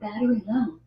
Battery low.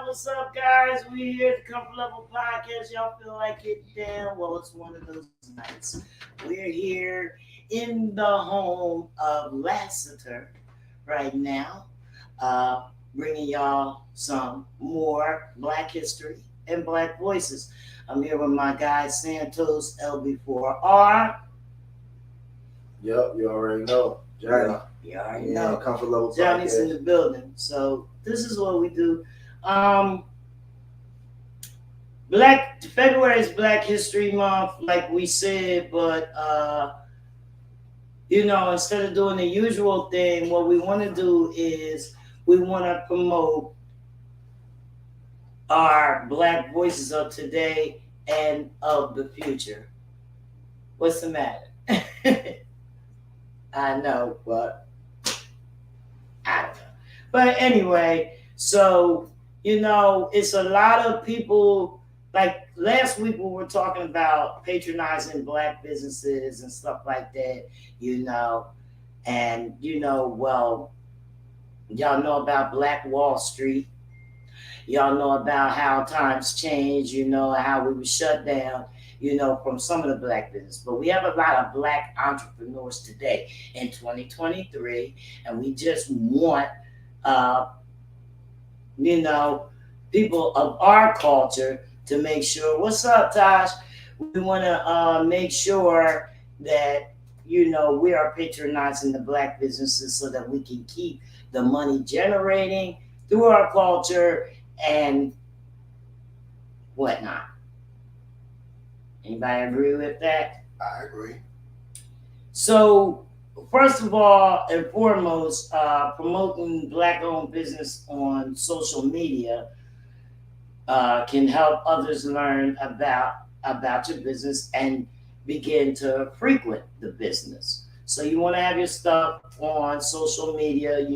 What's up, guys? We here at the Comfort Level Podcast. Y'all feel like it down? Well, it's one of those nights. We're here in the home of LASSITER right now, bringing y'all some more Black history and Black voices. I'm here with my guy Santos LB4R. Yep, you already know. Johnny. You already know. Comfort Level Johnny's Podcast. in the building. So this is what we do. February is Black History Month, like we said, but instead of doing the usual thing, what we want to do is we want to promote our Black voices of today and of the future. What's the matter? I know, but I don't know. But anyway, so it's a lot of people. Like last week, we were talking about patronizing Black businesses and stuff like that, and well, y'all know about Black Wall Street. Y'all know about how times change, how we were shut down, from some of the Black business. But we have a lot of Black entrepreneurs today in 2023, and we just want, people of our culture to make sure. What's up, Tosh? We want to make sure that we are patronizing the Black businesses so that we can keep the money generating through our culture and whatnot. Anybody agree with that? I agree. So, first of all and foremost, promoting Black-owned business on social media can help others learn about your business and begin to frequent the business. So you want to have your stuff on social media,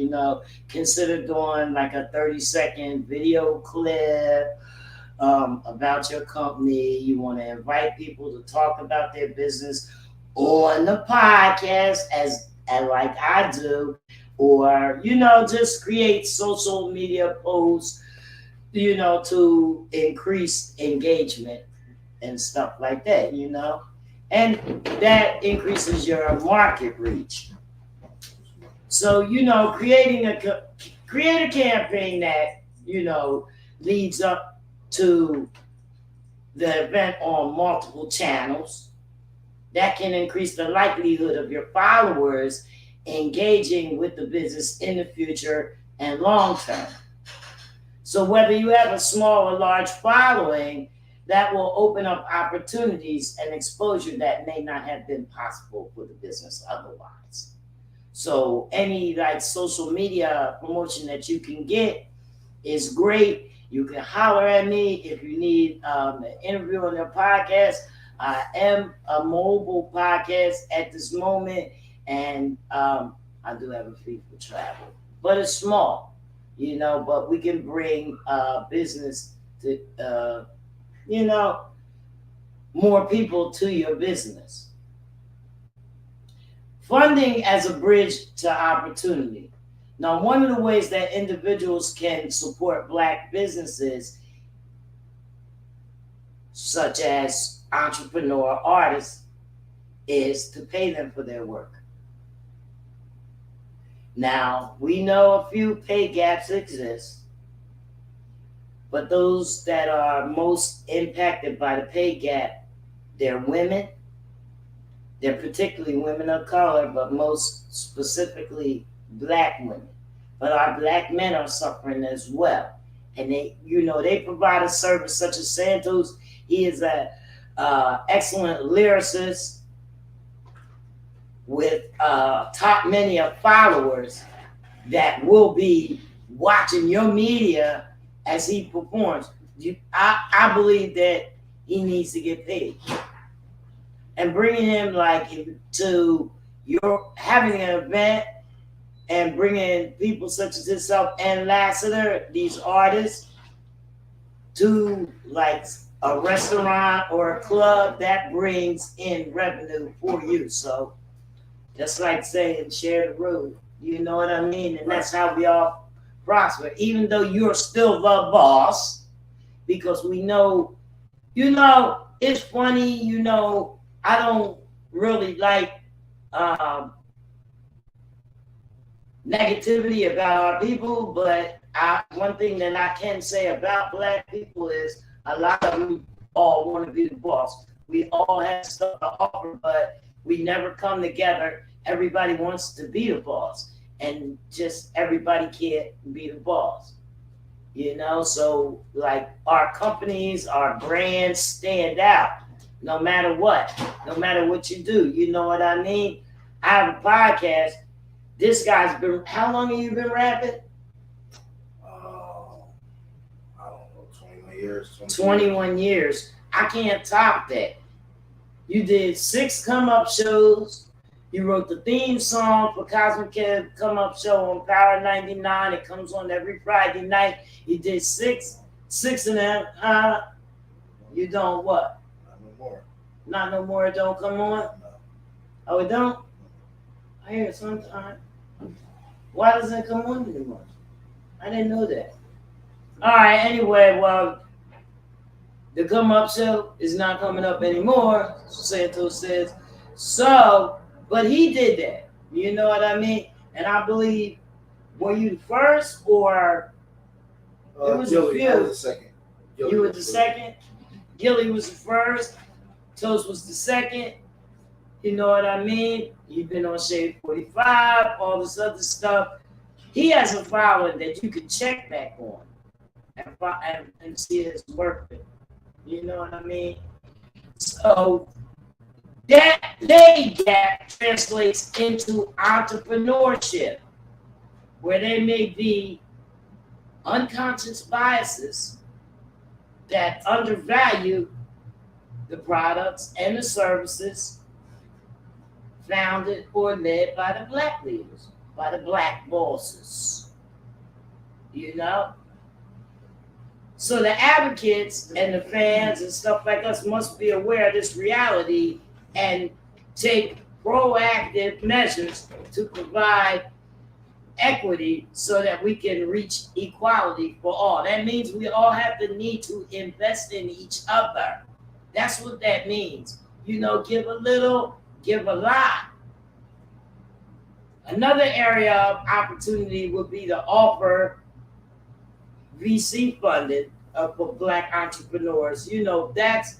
consider doing like a 30-second video clip about your company. You want to invite people to talk about their business on the podcast as like I do, or, just create social media posts to increase engagement and stuff like that, and that increases your market reach. So, create a campaign that, leads up to the event on multiple channels that can increase the likelihood of your followers engaging with the business in the future and long term. So whether you have a small or large following, that will open up opportunities and exposure that may not have been possible for the business otherwise. So any like social media promotion that you can get is great. You can holler at me if you need an interview on their podcast. I am a mobile podcast at this moment, and I do have a fee for travel, but it's small, but we can bring business to, you know, more people to your business. Funding as a bridge to opportunity. Now, one of the ways that individuals can support Black businesses, such as entrepreneur artists, is to pay them for their work. Now, we know a few pay gaps exist, but those that are most impacted by the pay gap, they're women. They're particularly women of color, but most specifically Black women. But our Black men are suffering as well. And they provide a service such as SANTOS. He is an excellent lyricist with top many of followers that will be watching your media as he performs. I believe that he needs to get paid. And bringing him to your having an event and bringing people such as yourself and LASSITER, these artists, to like a restaurant or a club, that brings in revenue for you. So just like saying share the road, you know what I mean? And that's how we all prosper, even though you're still the boss, because we know, it's funny, I don't really like negativity about our people, but one thing that I can say about Black people is a lot of them all want to be the boss. We all have stuff to offer, but we never come together. Everybody wants to be the boss, and just everybody can't be the boss. So like our companies, our brands stand out no matter what you do. You know what I mean? I have a podcast. This guy's been, how long have you been rapping? I don't know, 21 years. 21 years. I can't top that. You did 6 come-up shows. You wrote the theme song for Cosmic Kid come-up show on Power 99. It comes on every Friday night. You did six of them. You don't what? Not no more. Not no more. It don't come on? No. Oh, it don't? I hear it sometimes. Why doesn't it come on anymore? I didn't know that. All right, anyway, well, the come up show is not coming up anymore, Santos says. So, but he did that. You know what I mean? And I believe, were you the first or it was Gilly, a few? I was the second. You were the second? Gilly was the first. Toast was the second. You know what I mean? You've been on Shade 45, all this other stuff. He has a following that you can check back on and see his work. You know what I mean? So that pay gap translates into entrepreneurship, where there may be unconscious biases that undervalue the products and the services founded or led by the Black leaders, by the Black bosses. So the advocates and the fans and stuff like us must be aware of this reality and take proactive measures to provide equity so that we can reach equality for all. That means we all have the need to invest in each other. That's what that means. Give a little, give a lot. Another area of opportunity would be to offer VC funding for Black entrepreneurs. That's,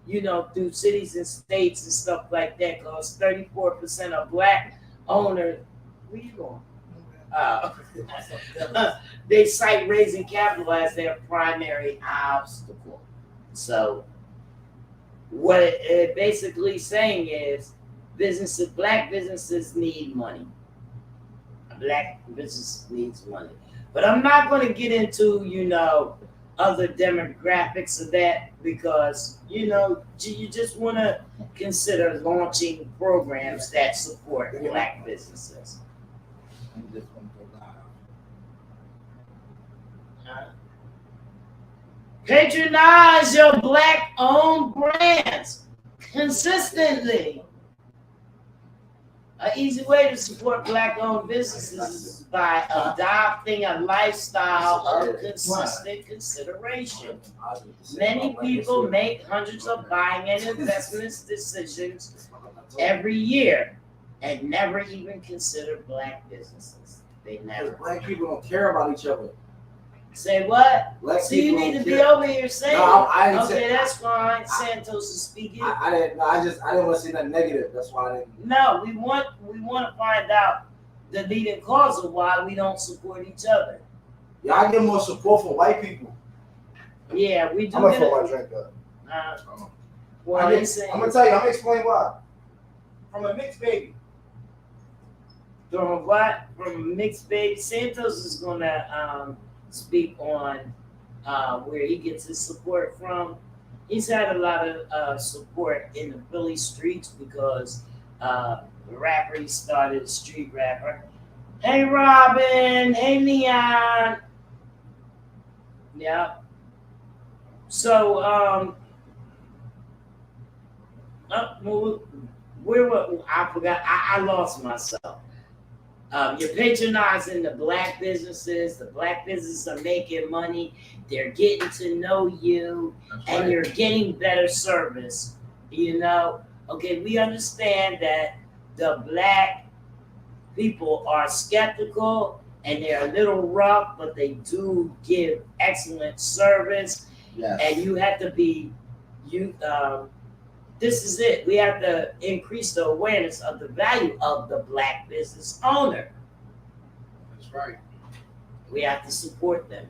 through cities and states and stuff like that, because 34% of Black owners, where you going? They cite raising capital as their primary obstacle. So What it basically saying is black businesses need money. Black business needs money. But I'm not going to get into, other demographics of that because, you just want to consider launching programs that support black businesses. I'm just gonna go live. Patronize your black owned brands consistently. An easy way to support black owned businesses is by adopting a lifestyle of consistent consideration. Many people make hundreds of buying and investment decisions every year and never even consider black businesses. They never. Black people don't care about each other. Say what? Black So you people need don't to be care. over here saying, No, I didn't okay, say- that's fine. Santos is speaking. I didn't want to say nothing negative. That's why I didn't. No, we want to find out the leading cause of why we don't support each other. Yeah, I get more support from white people. Yeah, we do. I'm gonna get fill it. my drink up. Well, I'm he's saying gonna tell you. I'm gonna explain why. From a mixed baby. from what? From a mixed baby. Santos is gonna speak on where he gets his support from. He's had a lot of support in the Philly streets because the rapper he started, a street rapper. Hey Robin, hey Leon. Yeah. So where I forgot. I lost myself. You're patronizing the black businesses. The black businesses are making money. They're getting to know you, and you're getting better service. Okay, we understand that the black people are skeptical and they're a little rough, but they do give excellent service. Yes. And you have to be this is it. We have to increase the awareness of the value of the black business owner. That's right. We have to support them.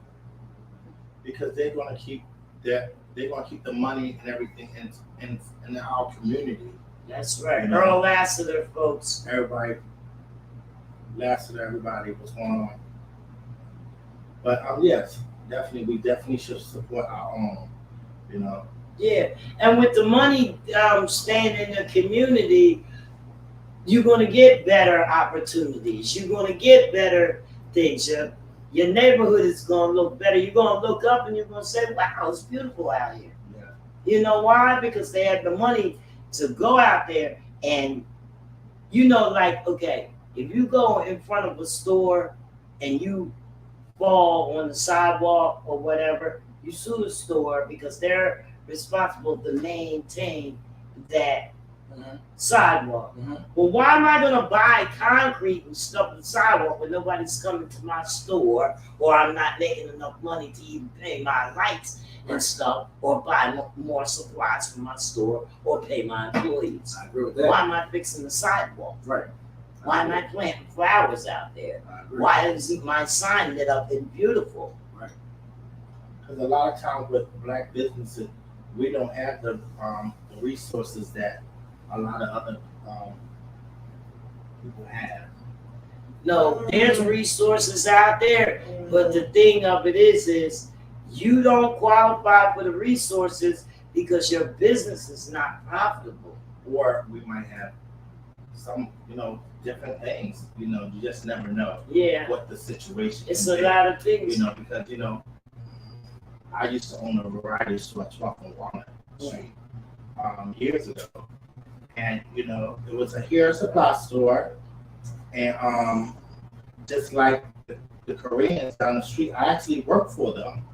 Because they're gonna keep the money and everything in our community. That's right. Earl Lassiter, folks. Everybody, LASSITER, everybody, what's going on? But yes, definitely, we definitely should support our own. Yeah, and with the money staying in the community, you're going to get better opportunities. You're going to get better things. Your neighborhood is going to look better. You're going to look up and you're going to say, wow, it's beautiful out here. Yeah. You know why? Because they had the money to go out there and, okay, if you go in front of a store and you fall on the sidewalk or whatever, you sue the store because they're responsible to maintain that sidewalk. Well, why am I going to buy concrete and stuff in the sidewalk when nobody's coming to my store, or I'm not making enough money to even pay my lights and stuff, or buy more supplies from my store, or pay my employees? I agree with that. Why am I fixing the sidewalk? Right. Why am I planting flowers out there? I agree. Why isn't my sign lit up and beautiful? Because a lot of times with black businesses, we don't have the resources that a lot of other people have. No, there's resources out there, but the thing of it is you don't qualify for the resources because your business is not profitable. Or we might have some, different things. You just never know Yeah, what the situation it's can a be. lot of things. Because I used to own a variety store on Walnut Street years ago, and it was a hair supply store, and just like the Koreans down the street, I actually worked for them.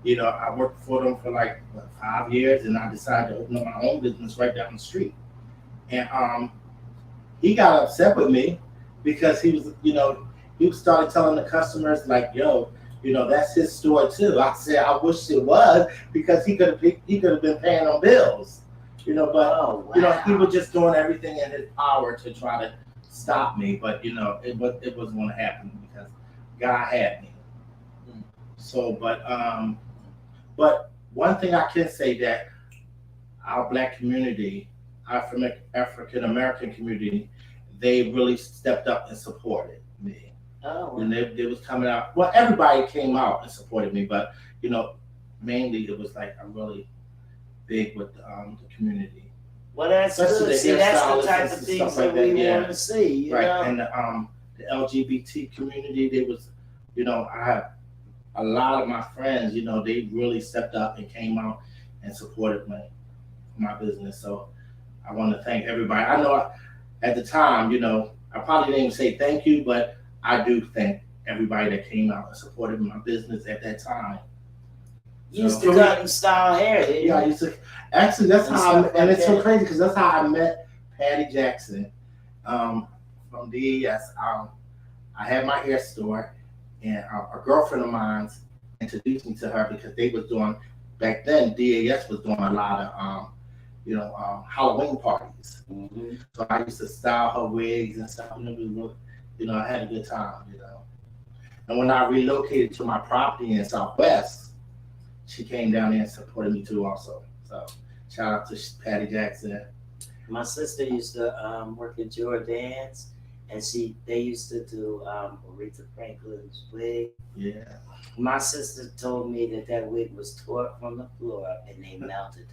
I worked for them for like 5 years, and I decided to open up my own business right down the street. And he got upset with me because he started telling the customers like, "Yo, that's his store too." I said, "I wish it was because he could have been paying on bills." But he was just doing everything in his power to try to stop me. But it wasn't going to happen because God had me. So, but one thing I can say that our Black community, African American community, they really stepped up and supported me. Oh, When they was coming out, well, everybody came out and supported me, but you know, mainly it was like I'm really big with the community. well, that's Especially good. the See, that's the hairstylists type and of stuff things like that we that, yeah. want to see. You Right, know? and the LGBT community, they was, you know, I have a lot of my friends, you know, they really stepped up and came out and supported my business. So I want to thank everybody. I know at the time, you know, I probably didn't even say thank you, but I do thank everybody that came out and supported my business at that time. You used to cut and style hair, didn't you? Yeah, I used to. Actually, that's And how, stuff and like it's so that. crazy because that's how I met Patty Jackson from DES. I had my hair store, and a girlfriend of mine introduced me to her because they was doing, back then, DES was doing a lot of, Halloween parties. Mm-hmm. So I used to style her wigs and stuff, and it was really, you know, I had a good time, you know. And when I relocated to my property in Southwest, she came down there and supported me too also. So shout out to Patty Jackson. My sister used to work at Jordan's, and they used to do Aretha Franklin's wig. Yeah. My sister told me that wig was tore from the floor and they melted it.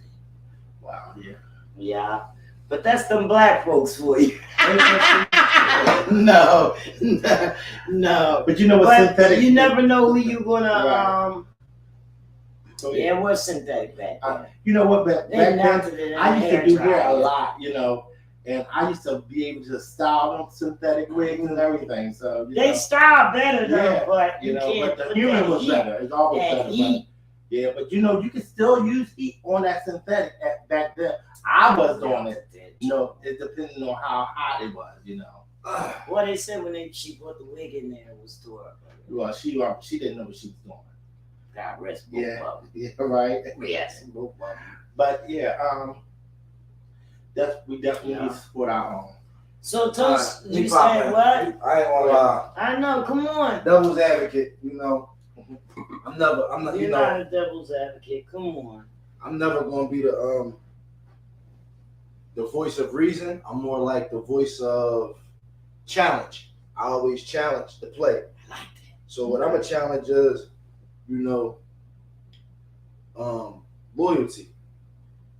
Wow, yeah. Yeah, but that's them black folks for you. No. But you know what synthetic? You never know who you gonna Right. So, yeah, what's synthetic back then? You know what? Back then, it I used to do hair a dryer. lot, you know, and I used to be able to style them synthetic wigs and everything. So They style better though, Yeah, but you know, can't but the put human that was heat. better. It's always That better. heat. But, yeah, but you know, you can still use heat on that synthetic back then. I was doing it. You know, it depending on how hot it was, you know. What they said when she put the wig in there was tore up. Well, she didn't know what she was doing. God rest both of them. Yeah, right. Yes, both of them. But yeah, we definitely need to support our own. So Toast, you me pop, saying man. what? I ain't gonna lie. I know, come on. Devil's advocate, you know. I'm not, You're you not know, a devil's advocate. Come on. I'm never gonna be the voice of reason. I'm more like the voice of challenge. I always challenge the play. I like that. So what I'm a challenge is, you know, loyalty.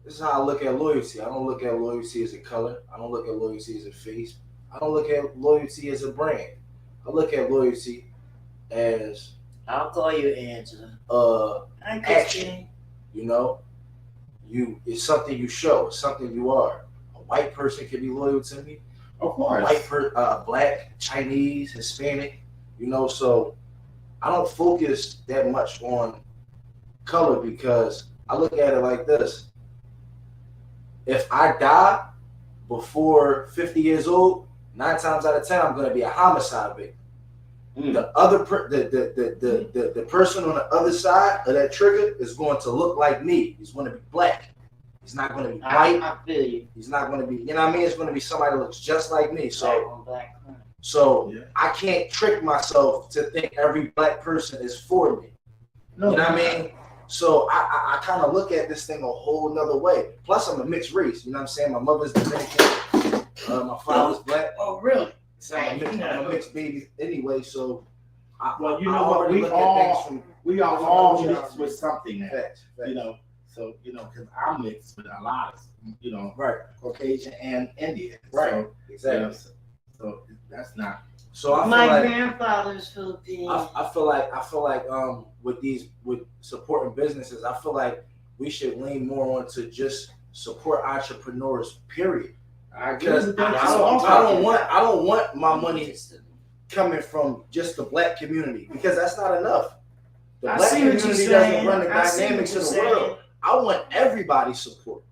This is how I look at loyalty. I don't look at loyalty as a color. I don't look at loyalty as a face. I don't look at loyalty as a brand. I look at loyalty as I'll call you Angela. Hi, action. Christine. You know, it's something you show. It's something you are. A white person can be loyal to me. Of course. Black, Chinese, Hispanic. You know, so I don't focus that much on color because I look at it like this. If I die before 50 years old, 9 times out of 10, I'm going to be a homicide victim. The other the person on the other side of that trigger is going to look like me. He's going to be black. He's not going to be white. I feel you. He's not going to be, you know what I mean? It's going to be somebody that looks just like me. Black. So I can't trick myself to think every black person is for me. No, you know what I mean? So I kind of look at this thing a whole nother way. Plus, I'm a mixed race. You know what I'm saying? My mother's Dominican. My father's black. Oh, really? So I'm a mixed baby anyway. So, well, you know what? We are all mixed with something now. Facts. You know, so you know, because I'm mixed with a lot of, you know, Right. Caucasian and Indian. Right. So, Exactly. you know, so that's not. So I feel My like grandfather's Filipino. I feel like with supporting businesses, I feel like we should lean more onto just support entrepreneurs. Period. Because I don't want my money coming from just the black community because that's not enough. The black community doesn't run the dynamics of the world. I want everybody's support.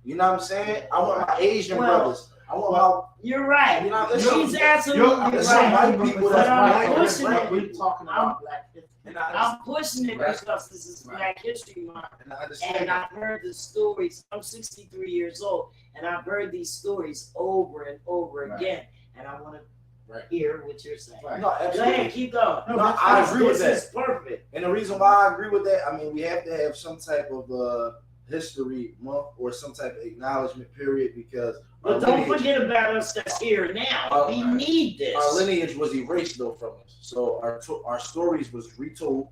You know what I'm saying? I want my Asian brothers. I want my. You're right. You know, He's absolutely there's some right. white people But that's I'm black. pushing it. We're talking about black history. I'm pushing it because this is Black History Month. And I've heard the stories. I'm 63 years old, and I've heard these stories over and over again. And I want to hear what you're saying. No, Go ahead, keep going. No, I agree with that. This is perfect. And the reason why I agree with that, I mean, we have to have some type of history month or some type of acknowledgement period because But don't forget about us that's here now. We need this. Our lineage was erased though from us, so our stories was retold.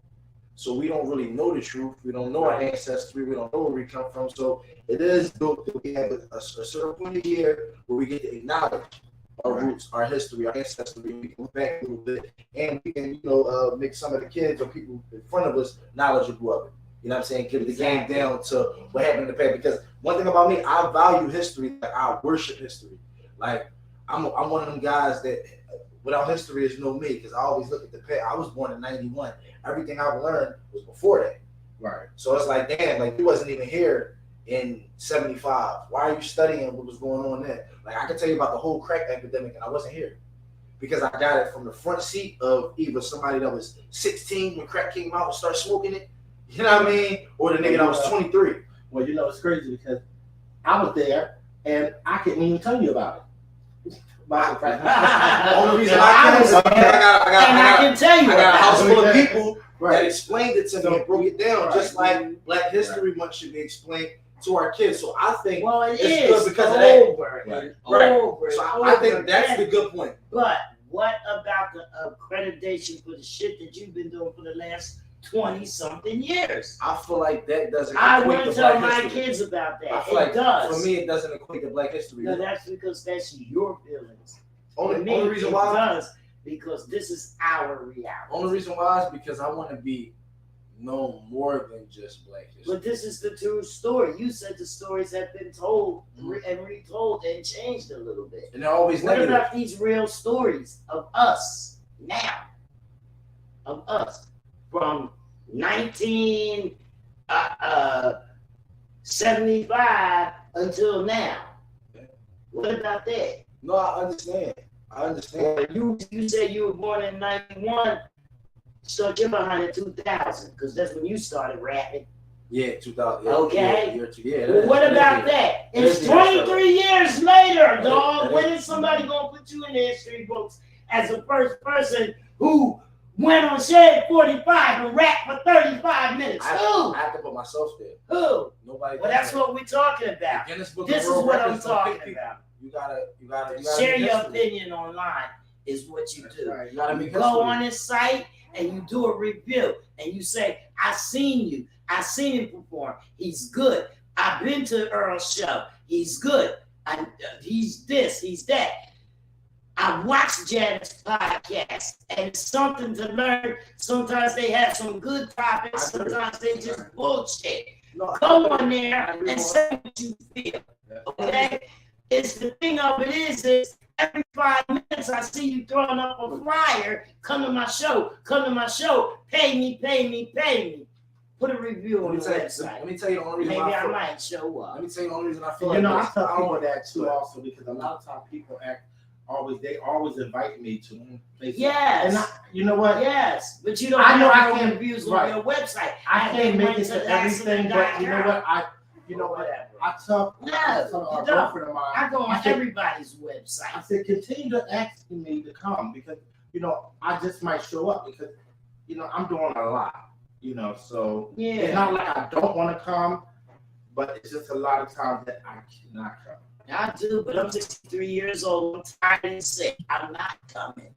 So we don't really know the truth. We don't know our ancestry. We don't know where we come from. So it is dope that we have a certain point of the year where we get to acknowledge our roots, our history, our ancestry. We can look back a little bit, and we can, make some of the kids or people in front of us knowledgeable of it. You know what I'm saying? Give the game down to what happened in the past. Because one thing about me, I value history. Like I worship history. Like I'm one of them guys that without history is no me. Because I always look at the past. I was born in '91. Everything I've learned was before that. Right. So it's like, damn, like you wasn't even here in '75. Why are you studying what was going on then? Like I can tell you about the whole crack epidemic and I wasn't here. Because I got it from the front seat of either somebody that was 16 when crack came out and started smoking it. You know what I mean? Or the nigga that was 23. Well, it's crazy because I was there and I couldn't even tell you about it. The only reason I can tell you, I got a house full of people that explained it to me and broke it down, just like Black History Month should be explained to our kids. So I think it's good because of that. Right. So I think that's the good point. But what about the accreditation for the shit that you've been doing for the last 20-something years? I feel like that doesn't. I want to tell my kids about that. It does. For me, it doesn't equate to Black history. No, that's because that's your feelings. Only reason why it does because this is our reality. Only reason why is because I want to be known more than just Black history. But this is the true story. You said the stories have been told and retold and changed a little bit. And they're always negative. What about these real stories of us now? Of us. From 1975 until now. What about that? No, I understand. You said you were born in 91, so you're behind in 2000, because that's when you started rapping. Yeah, 2000. Okay. Well, what about that? It's 23 years later, dog. When is somebody going to put you in the history books as the first person who went on Shade 45 and rapped for 35 minutes? Who? I have to put myself there. Who? Nobody. Well, that's what we're talking about. This is what I'm talking about. You gotta share your opinion online is what you do. Right. You go on his site and you do a review and you say, I seen you. I seen him perform. He's good. I've been to Earl's show. He's good. He's this, he's that. I watched Janet's podcast and it's something to learn. Sometimes they have some good topics. Sometimes they just bullshit. Go on there and say what you feel. Okay? It's the thing of it is every 5 minutes I see you throwing up a flyer. Come to my show. Pay me. Put a review on the website. Let me tell you the only reason I might show up. Let me tell you the only reason I feel I tell people that too also because a lot of times people they always invite me to places. Yes. And you know what? Yes. But you don't I have reviews on your website. I can't make it to everything, but you know what? I tell our girlfriend of mine. I go on everybody's website. I said, continue to ask me to come because, I just might show up because, I'm doing a lot, so it's not like I don't want to come, but it's just a lot of times that I cannot come. I do, but I'm 63 years old. I'm tired and sick. I'm not coming.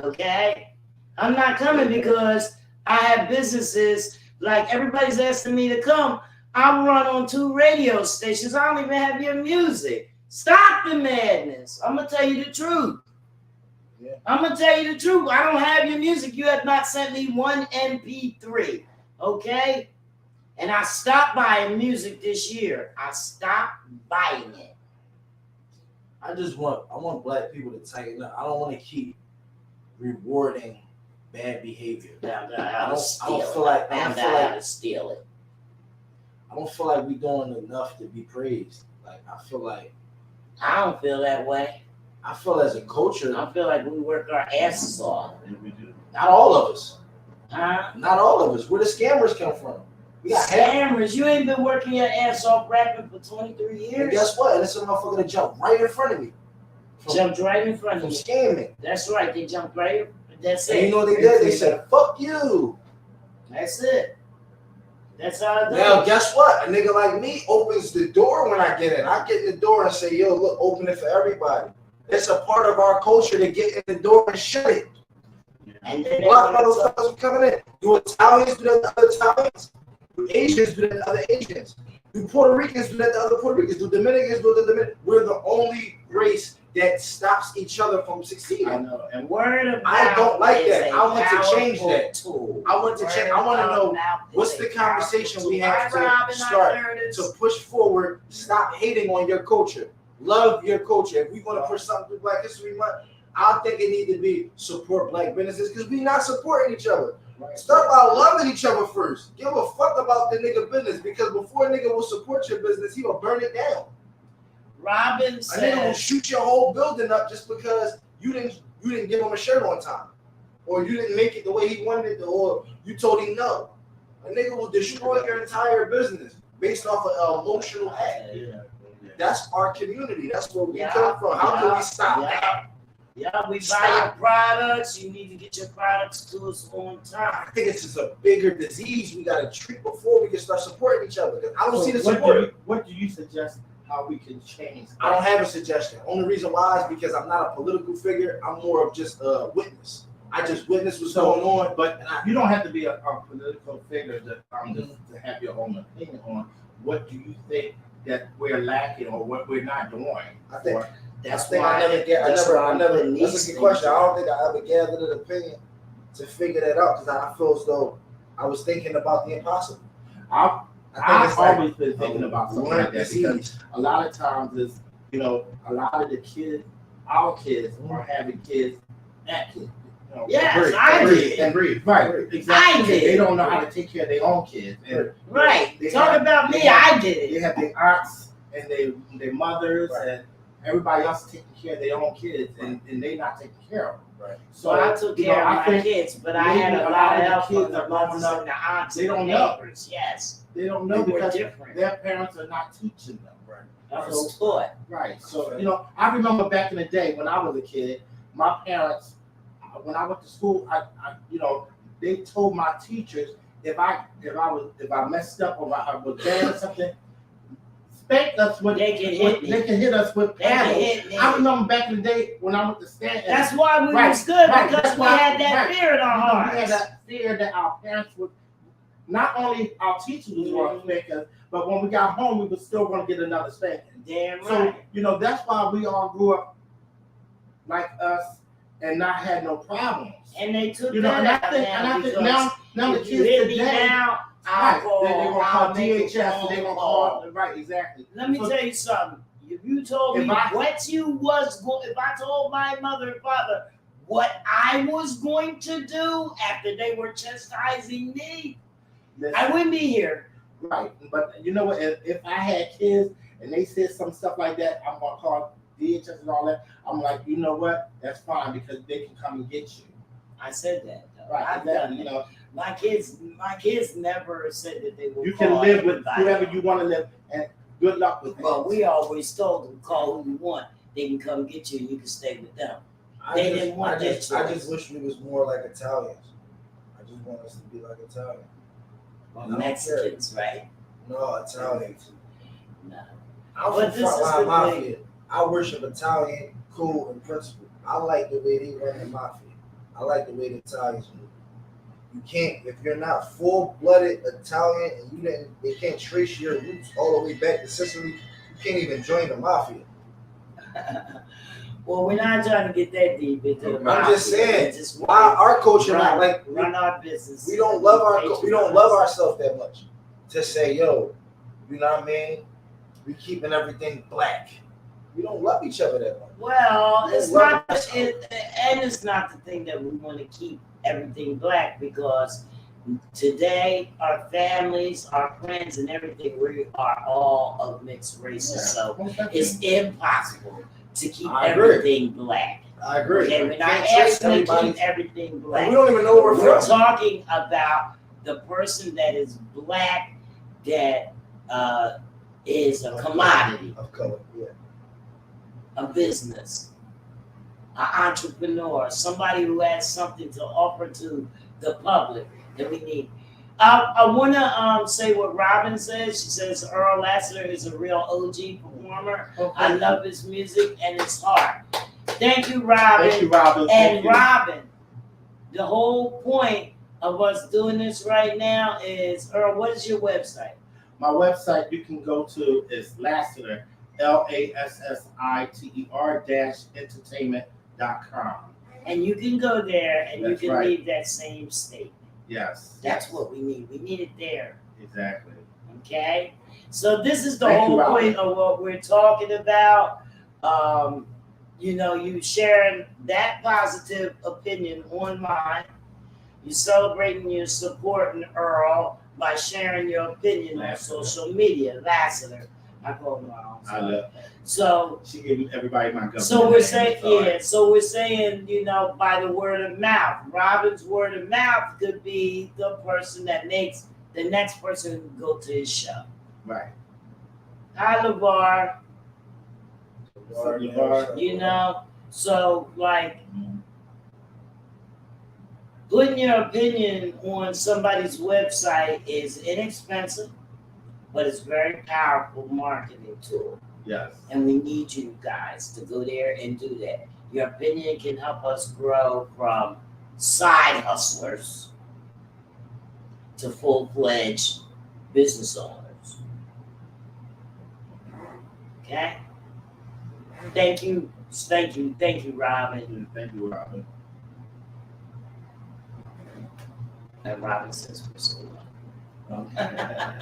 Okay? I'm not coming because I have businesses. Like everybody's asking me to come. I run on 2 radio stations. I don't even have your music. Stop the madness. I'm going to tell you the truth. Yeah. I'm going to tell you the truth. I don't have your music. You have not sent me one MP3. Okay? And I stopped buying music this year. I stopped buying it. I want Black people to tighten up. I don't want to keep rewarding bad behavior. I don't feel like steal it. I don't feel like we're doing enough to be praised. Like I feel like I don't feel that way. I feel as a culture. I feel like we work our asses off. Not all of us. Huh? Not all of us. Where the scammers come from? We got scammers. You ain't been working your ass off rapping for 23 years. And guess what? And it's a motherfucker that jumped right in front of me. Jumped right in front of me. you. Scamming. That's right. They jumped right. That's and it. You know what they did? They said, "Fuck you." That's it. That's how it Now, goes. guess what? A nigga like me opens the door when I get in. I get in the door and say, yo, look, open it for everybody. It's a part of our culture to get in the door and shut it. And then A lot of those fellas are coming in. Do Italians do that to other Italians? Do Asians do that to other Asians? Do Puerto Ricans do that to other Puerto Ricans? Do Dominicans do that to Dominicans? We're the only race that stops each other from succeeding. I know. And word of I mouth don't like is that. a I want to change powerful that. tool. I want to change. I want to Word know of mouth what's is the a powerful conversation we tool. have Right, Robin, to I start heard it. to push forward. Stop hating on your culture. Love your culture. If we want to push something through Black History Month, I think it need to be support Black businesses because we not supporting each other. Right. Start by loving each other first. Give a fuck about the nigga business because before a nigga will support your business, he will burn it down. Robin A nigga will says, shoot your whole building up just because you didn't give him a shirt on time, or you didn't make it the way he wanted it, or you told him no. A nigga will destroy your entire business based off of an emotional act. Yeah. That's our community. That's where we Yeah, come from. How do yeah, we stop yeah. that? yeah, we buy Stop. your products. You need to get your products to us on time. I think it's just a bigger disease we gotta treat before we can start supporting each other. 'Cause I don't see the support. What do you suggest how we can change? I don't have a suggestion. Only reason why is because I'm not a political figure. I'm more of just a witness. I just witness what's going on. But you don't have to be a political figure to have your own opinion on what do you think that we're lacking or what we're not doing. I think That's I think why. I never get. I that's never. why I I'm never. putting That's these a good question. I things don't think I ever gathered an opinion to figure that out because I feel as though I was thinking about the impossible. I've it's like always been thinking about something learned like that because disease. a lot of times is, a lot of the kids, our kids are having kids at kids. Yes, I did. And breathe. Right, exactly. I did. They don't know how to take care of their own kids. And Right. they Talk have- about they me. have- I did They it. have their aunts and their mothers Right. and everybody else taking care of their own kids and they not taking care of them. Right. So I took care of my think kids, but I maybe had a a lot lot of of the help kids from the are growing mothers up, and the aunts they and the don't know. neighbors. Yes. They don't They know were because different. their parents are not teaching them. Right. I was taught. Right. So, I remember back in the day when I was a kid, my parents, when I went to school, I they told my teachers if I messed up or I was bad or something, spank us with They can hit me. They can hit us with They can paddles. hit me. I remember back in the day when I went to Stanton. That's why we Right, was good right, because that's we why- had that right. fear in our We had hearts. that fear that our parents would, not only our teachers was going to spank us, but when we got home, we were still going to get another spanking. Damn So, right. that's why we all grew up like us and not had no problems. And they took And that I out think, now now the if you kids hit me today, now, right, I'll they're call. gonna I'll call make a DHS, and they're gonna call, right, exactly. Let me So- tell you something. If you told me If I- if I told my mother and father what I was going to do after they were chastising me, I wouldn't be here. Right, but you know what? If I had kids and they said some stuff like that, I'm gonna call DHS and all that. I'm like, you know what? That's fine because they can come and get you. I said that. Though. Right, I've exactly. done that. My kids never said that they would. You can call live with everybody. whoever you want to live, and good luck with Well, that. we always told them call who you want. They can come get you, and you can stay with them. They didn't want that I choice. just wish we was more like Italians. I just want us to be like Italians. Well, don't Mexicans, right? No, Italians. No. I'm But from this is Frontline the Mafia. I worship Italian, cool, and principle. I like the way they run the mafia. I like the way the Italians move. You can't, if you're not full-blooded Italian and they can't trace your roots all the way back to Sicily, you can't even join the mafia. Well, we're not trying to get that deep into the I'm mafia. just saying, We just why want our culture to not like run our business. we don't love ourselves that much to say, yo, you know what I mean? We keeping everything black. We don't love each other that much. Well, We it's don't love not, ourselves. and it's not the thing that we want to keep everything black because today our families, our friends, and everything, we are all of mixed races. So it's impossible to keep I agree. everything black. I agree. Okay, we're not Can't trace asking to everybody's- keep everything and black. we don't even know where We're we're from. talking about the person that is black that is a commodity, Of color, yeah. a business, an entrepreneur, somebody who has something to offer to the public that we need. I want to say what Robin says. She says Earl Lassiter is a real OG performer. I love his music and his heart. Thank you, Robin. Thank you, Robin. And Thank you. Robin, the whole point of us doing this right now is, Earl, what is your website? My website you can go to is Lassiter, LASSITER-entertainment.com. And you can go there and That's you can right. leave that same statement. Yes. That's what we need. We need it there. Exactly. Okay? So this is the Thank you, whole Robin. point of what we're talking about. You know, you sharing that positive opinion on mine. You celebrating, you supporting Earl by sharing your opinion Lassiter. on social media. Lassiter. I call him Earl. I love. So She gave everybody my government. So we're name, saying, sorry. yeah. So we're saying, you know, by the word of mouth. Robin's word of mouth could be the person that makes the next person go to his show. Right. Hi, LeVar. LeVar. You know, so like putting your opinion on somebody's website is inexpensive, but it's very powerful marketing tool. Yes. And we need you guys to go there and do that. Your opinion can help us grow from side hustlers to full-fledged business owners. Okay? Thank you, Robin. Thank you, Robin. And Robin says we're so long. Okay.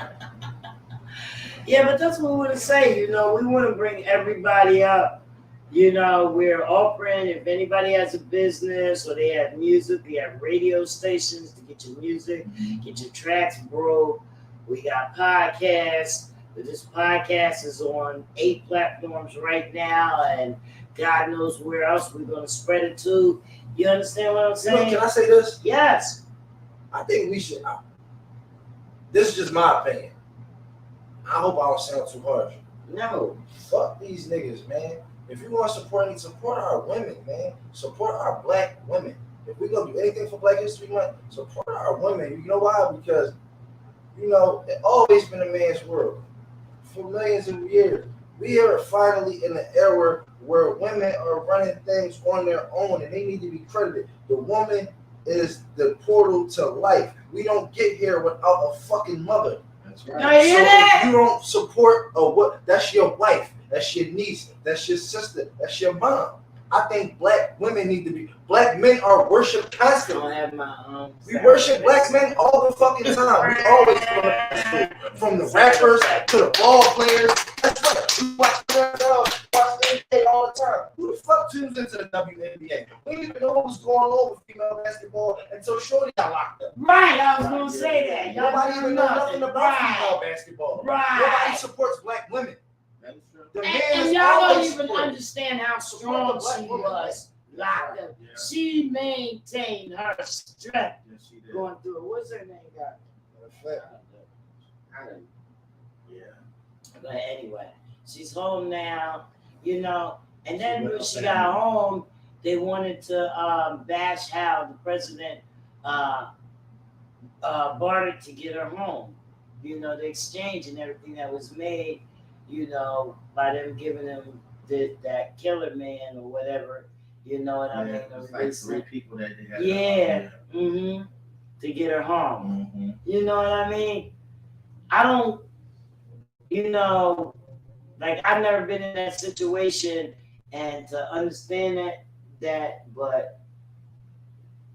Yeah, but that's what we want to say. You know, we want to bring everybody up. You know, we're offering, if anybody has a business or they have music, we have radio stations to get your music, get your tracks broke. We got podcasts. This podcast is on 8 platforms right now, and God knows where else we're going to spread it to. You understand what I'm You know, saying? can I say this? Yes. I think we should. This is just my opinion. I hope I don't sound too harsh. No. Fuck these niggas, man. If you want to support our women, man. Support our black women. If we're gonna do anything for Black History Month, support our women. You know why? Because, you know, it's always been a man's world for millions of years. We are finally in the era where women are running things on their own and they need to be credited. The woman is the portal to life. We don't get here without a fucking mother. That's No, right. you So hear that? if you don't support what, that's your wife, that's your niece, that's your sister, that's your mom. I think black women need to be, black men are worshipped I don't constantly. have my We worship black men all the fucking time. We always go to school. From the rappers to the ball players. That's what we watch NBA all the time. Who the fuck tunes into the WNBA? We didn't even know what was going on with female basketball until Shorty got locked up. Right, I was gonna say that. Y'all Nobody know even knows nothing about female Right, basketball. Nobody right. supports black women. That is true. The man And is y'all don't always even supported. understand how Support strong the black she woman. was locked up. Yeah. She maintained her strength Yes, she did. going through it. What's her name, guy? I don't know. Yeah. But anyway, she's home now, you know. And then She when she went got up home, they wanted to bash how the president bartered to get her home. You know, the exchange and everything that was made, you know, by them giving them that killer man or whatever, you know what I mean? It was like They 3 said- people that they had. Yeah. To get her home. Mm-hmm. You know what I mean? I don't, you know, like I've never been in that situation and to understand that, but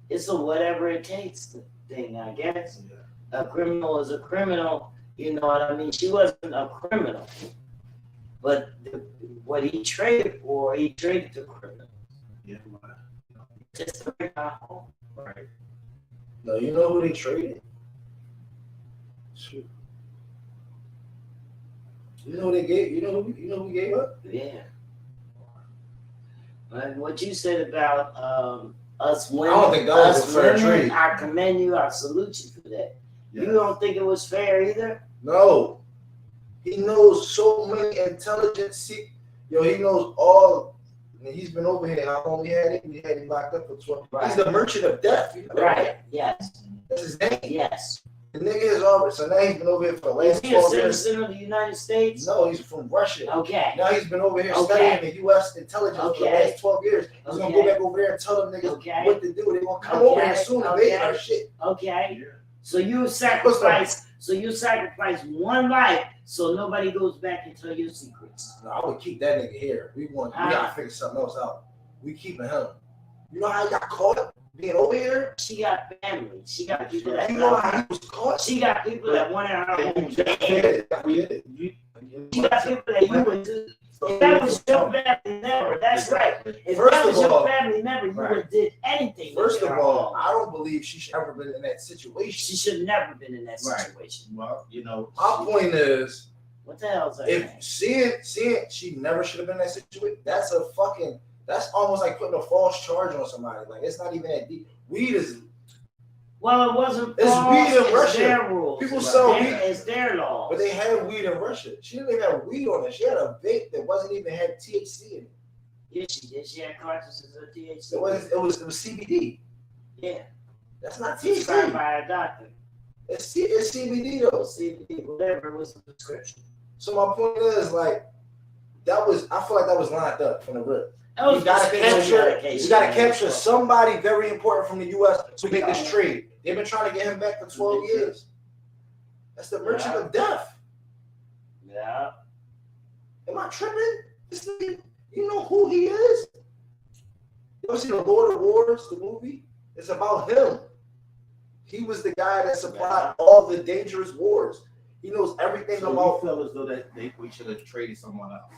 it's a whatever it takes thing, I guess. Yeah. A criminal is a criminal, you know what I mean? She wasn't a criminal, but what he traded for, he traded to criminal. Yeah. Just to bring her home. Right. No, you know who they traded? Shoot. You know who they gave? You know who gave up? Yeah. And what you said about us women, I don't think that was us a fair women, trade. I commend you. I salute you for that. Yes. You don't think it was fair either? No. He knows so many intelligent Yo, he knows all. I mean, he's been over here. How long we had him? We had him locked up for 12. Right. He's the merchant of death. You know that? Right. Yes. That's his name. Yes. The nigga is already, so now he's been over here for the Is last he a 12 years. citizen of the United States? No, he's from Russia. Okay. Now he's been over here Okay. studying the U.S. intelligence for the Okay. last 12 years. He's gonna Okay. go back over there and tell them niggas Okay. what to do. They're gonna come Okay. over here soon and invade Okay. our shit. Okay. Yeah. So you sacrifice one life so nobody goes back and tell your secrets. No, I would keep that nigga here. We gotta figure something else out. We keeping him. You know how he got caught being over here? She got family. She got people that You know how he was caught? she got people that wanted her home. We did it. She got people that you would do. If that was your family member, that's right. If First that was of your all- family member, you would have did anything. to First get of her all, home. I don't believe she should ever been in that She situation. should have never been in that Right. situation. Well, you know, My point is, What the hell is that? if seeing she never should have been in that situation, that's almost like putting a false charge on somebody. Like it's not even that deep. Weed is Well, it wasn't It's false, weed in it's Russia. their rules. People It's sell their- weed. It's their laws. but they had weed in Russia. She didn't even have weed on it. She had a vape that wasn't even had THC in it. Yeah, she did. She had cartridges of THC. It was CBD. Yeah, That's not prescribed THC. by a doctor. It's CBD though. CBD, whatever was the prescription. So my point is like I feel like that was lined up from the rip. That was You gotta prescription capture medication. somebody very important from the US to make this trade. They've been trying to get him back for 12 years. That's the merchant of death. Yeah. Am I tripping? This nigga, you know who he is? You ever see the Lord of Wars, the movie? It's about him. He was the guy that supplied all the dangerous wars. He knows everything so about. you feel as though that we should have traded someone else.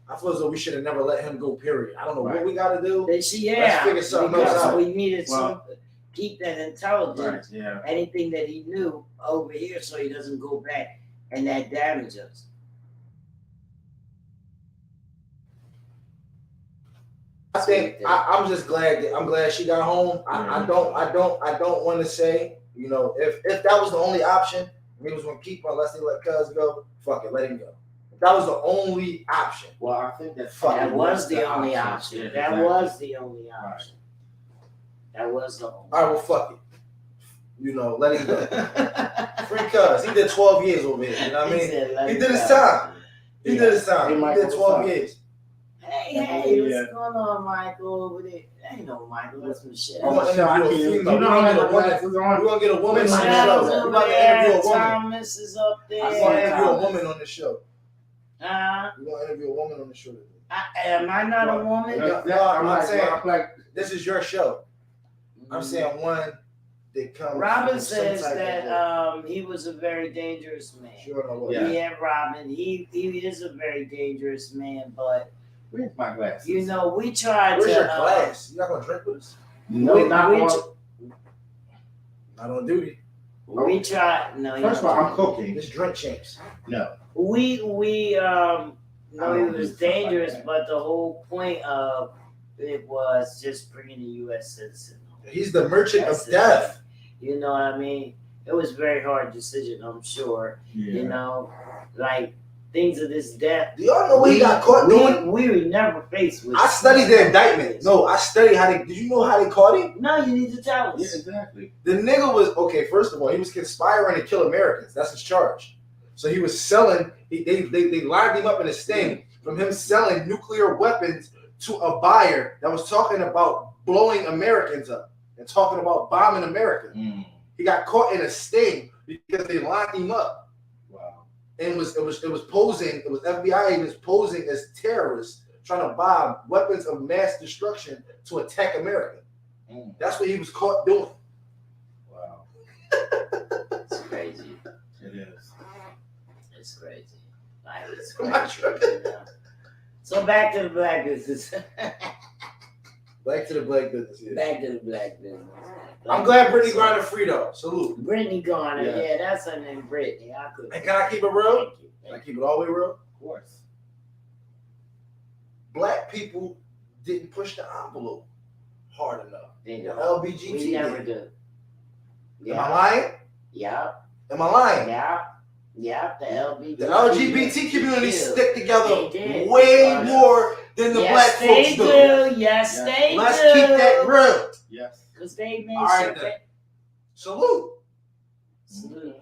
I feel as though we should have never let him go. Period. I don't know what Right. we got to do. Let's figure something else out. We needed Well- some keep that intelligence, Yeah. anything that he knew over here, so he doesn't go back and that damage us. I think I'm just glad that I'm glad she got home. I don't want to say, you know, if that was the only option, we was gonna keep her unless they let Cuz go. Fuck it, let him go. If that was the only option. Well, I think that That was the only option. Yeah, That exactly. was the only option. That was the only. All right, well, fuck it. You know, let him go. Free Cuz. He did 12 years over here. You know what I mean? He did his time. He did his time. He did 12 years. Hey, what's going on, Michael? Over there? Ain't no Michael. That's Michelle. I'm gonna interview a female. You know how the glasses We're on? gonna get a woman on the Michelle's show. We're over about to there. interview a woman. Thomas is up there. We're gonna interview a woman on the show. Huh? We're gonna interview a woman on the show. Am I not a woman? I'm saying- I'm like, This is your show. I'm saying one that comes. Robin from some says type that of- he was a very dangerous man. Sure, no what. Yeah. Yeah, Robin. He is a very dangerous man, but where's my glasses? you know, we tried Where's to. your glass? You not gonna drink with us? No, not we, on. Not on duty. we tried. No, First of all, I'm cooking. This drink champs. No. we I no, don't it was do stuff like dangerous, that. but the whole point of it was just bringing a U.S. citizen. He's the merchant That's of the death. thing. You know what I mean? It was a very hard decision, I'm sure. You know, like things of this death. Do y'all know what he got caught doing? We were never faced with. I studied the indictment. No, I studied how they. Did you know how they caught him? No, you need to tell us. Yeah, exactly. The nigga was okay. First of all, he was conspiring to kill Americans. That's his charge. So he was selling. They lined him up in a sting from him selling nuclear weapons to a buyer that was talking about blowing Americans up and talking about bombing America. He got caught in a sting because they locked him up. Wow. And it was posing. It was FBI agents posing as terrorists trying to bomb weapons of mass destruction to attack America. That's what he was caught doing. Wow. It's crazy. It is. It's crazy. Like, it's I'm not crazy. You know? So back to the black business. Back to the black business. Yeah. Back to the black business. I'm glad Brittany Griner free though. Salute. Brittany Garner. Yeah. Yeah, that's her name, Brittany. I could. And can I keep it real? Thank you. Can I keep it all the way real? Of course. Black people didn't push the envelope hard enough. There you The go. LBGT We never did. do. Am I lying? Yeah. Am I lying? Yeah. Yeah. The LGBT. The LGBT community stick together They did. way more than the black Yes, they folks do. do. Yes, they do. Let's keep that real. Yes. Because they made All right, sure then. Salute. Salute.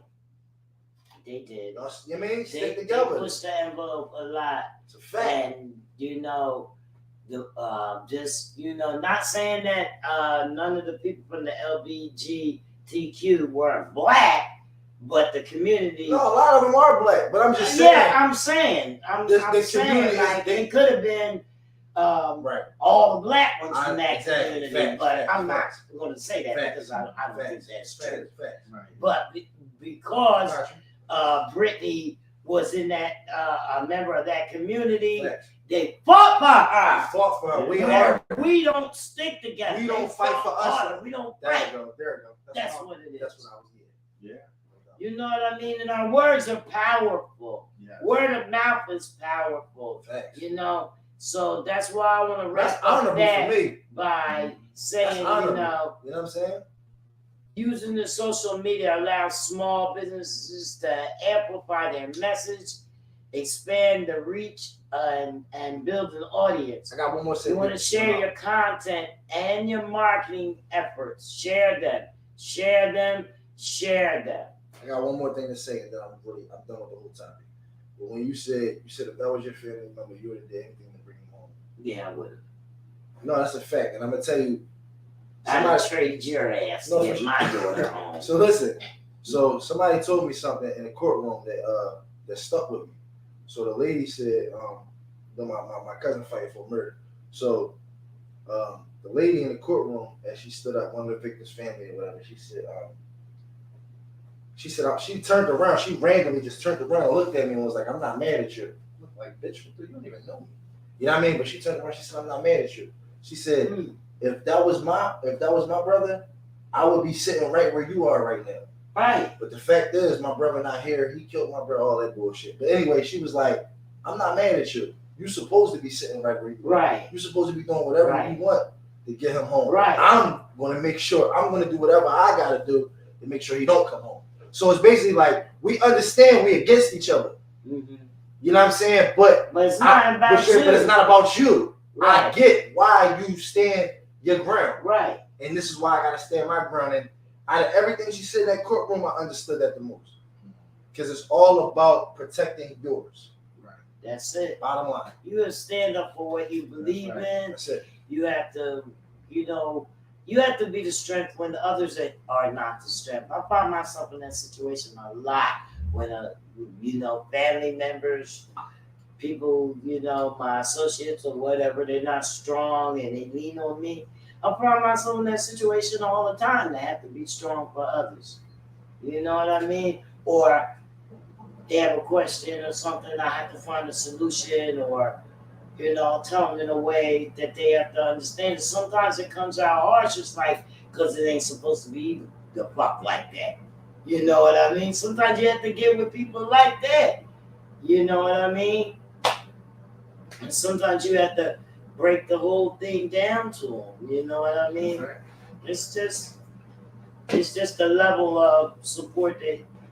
They did. You know what I mean? Stick They together. pushed the envelope a lot. It's a fact. And you know, the just not saying that none of the people from the LGBTQ were black, but the community. No, a lot of them are black, but I'm just saying. Yeah, I'm saying like it could have been right. all the black ones from that exactly, community, but I'm not facts. going to say that because I don't think Facts. that's true. Facts. Right. But because Brittany was in that a member of that community, Facts. they fought for I her. fought for her. We don't stick together. We don't They fight fought for us. harder. We don't There fight. you go. There you go. That's what it is. That's what I was getting. Yeah. You know what I mean? And our words are powerful. Yeah. Word of mouth is powerful. Facts. You know, so that's why I want to That's wrap up honorable that for me. by saying, That's honorable. you know, You know what I'm saying? using the social media allows small businesses to amplify their message, expand the reach, and build an audience. I got one more You sentence. want to share your content and your marketing efforts. Share them. Share them. Share them. I got one more thing to say, and then I'm done with the whole topic. But when you said if that was your family member, you would have did anything to bring him home. Yeah, I would. No, that's a fact, and I'm gonna tell you. I'd trade your ass to get my daughter home. So listen. So somebody told me something in the courtroom that stuck with me. So the lady said, my cousin fighting for murder. So the lady in the courtroom, as she stood up, one of the victims' family or whatever, she said she turned around. She randomly just turned around and looked at me and was like, "I'm not mad at you." I'm like, bitch, you don't even know me. You know what I mean? But she turned around. She said, "I'm not mad at you." She said, "If that was my brother, I would be sitting right where you are right now." Right. But the fact is, my brother not here. He killed my brother. All that bullshit. But anyway, she was like, "I'm not mad at you. You're supposed to be sitting right where you are. Right. You're supposed to be doing whatever you want to get him home. Right. I'm going to make sure. I'm going to do whatever I got to do to make sure he don't come home." So it's basically like we understand we against each other. Mm-hmm. You know what I'm saying? But it's not about you. But it's not about you. Right. I get why you stand your ground. Right. And this is why I got to stand my ground. And out of everything she said in that courtroom, I understood that the most. Because it's all about protecting yours. Right. That's it. Bottom line. You have to stand up for what you believe in. That's it. You have to, you have to be the strength when the others are not the strength. I find myself in that situation a lot when, family members, people, my associates or whatever, they're not strong and they lean on me. I find myself in that situation all the time. They have to be strong for others. You know what I mean? Or they have a question or something, I have to find a solution or, tell them in a way that they have to understand. Sometimes it comes out harsh, just like, because it ain't supposed to be the fuck like that. You know what I mean? Sometimes you have to get with people like that. You know what I mean? And sometimes you have to break the whole thing down to them. You know what I mean? Right. It's just the level of support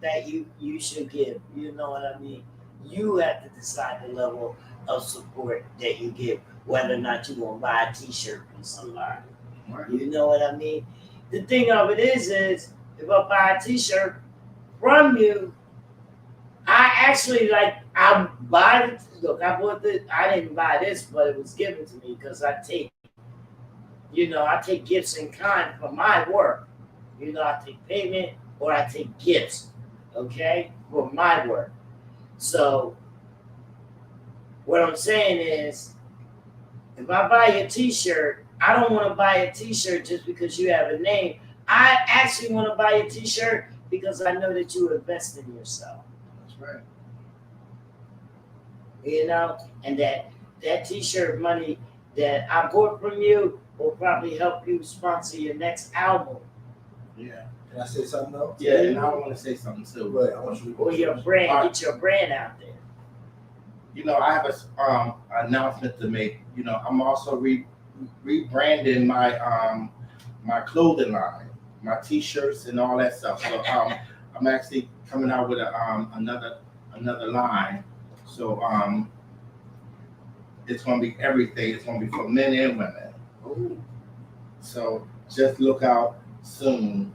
that you should give. You know what I mean? You have to decide the level of support that you give, whether or not you want to buy a t-shirt from somebody. Right. You know what I mean? The thing of it is if I buy a t-shirt from you, I didn't buy this, but it was given to me because I take gifts in kind for my work. I take payment or I take gifts, okay, for my work. So what I'm saying is, if I buy a t-shirt, I don't want to buy a t-shirt just because you have a name. I actually want to buy a t-shirt because I know that you invest in yourself. That's right. And that t-shirt money that I bought from you will probably help you sponsor your next album. Yeah. Can I say something else? Yeah, and I want to say something too. Right. I want you to go. Or your brand, get your brand out there. I have a announcement to make. I'm also rebranding my my clothing line, my t-shirts and all that stuff. So I'm actually coming out with another line. So it's gonna be everything. It's gonna be for men and women. Ooh. So just look out soon.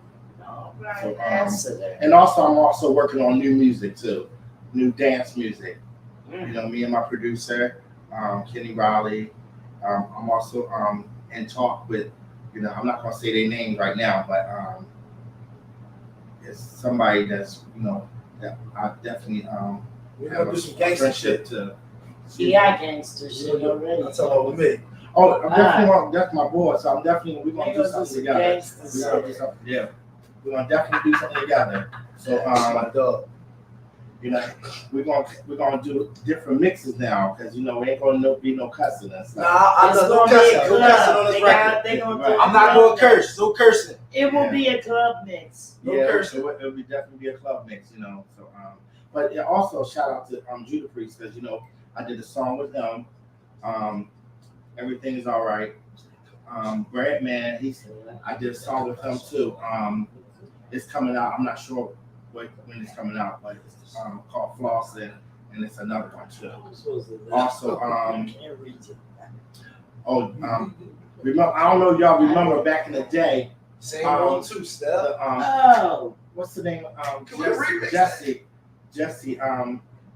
All right, So, LASSITER. and also, I'm also working on new music too, new dance music. You Mm. know, me and my producer, Kenny Riley. I'm also in talk with, you know, I'm not gonna say their names right now, but it's somebody that's, you know, that I definitely We're have gonna a do some gangster friendship shit. to. She got gangster shit already. That's all with me. Oh, I'm definitely that's my boy, so I'm definitely we're gonna They do gonna do something some together. gangster We're gonna do shit. something, yeah. We're gonna definitely do something together. So That's my dog. you know, we're gonna do different mixes now because you know we ain't gonna be no cussing and Nah, stuff. I It's know no gonna be cussing. a No club. cussing on this record. They gonna Right. do I'm not club gonna mix. curse. No cursing. It will Yeah. be a club mix. No Yeah, cursing. it would be definitely be a club mix, you know. So but yeah, also shout out to Judah Priest because you know I did a song with him. Everything is all right. Brad Man, I did a song with him too. It's coming out. I'm not sure when it's coming out, but it's called Flossing, and it's another one too. Also, remember, I don't know if y'all remember back in the day. Same one too, Steph. Oh, What's the name? Can we remix Jesse.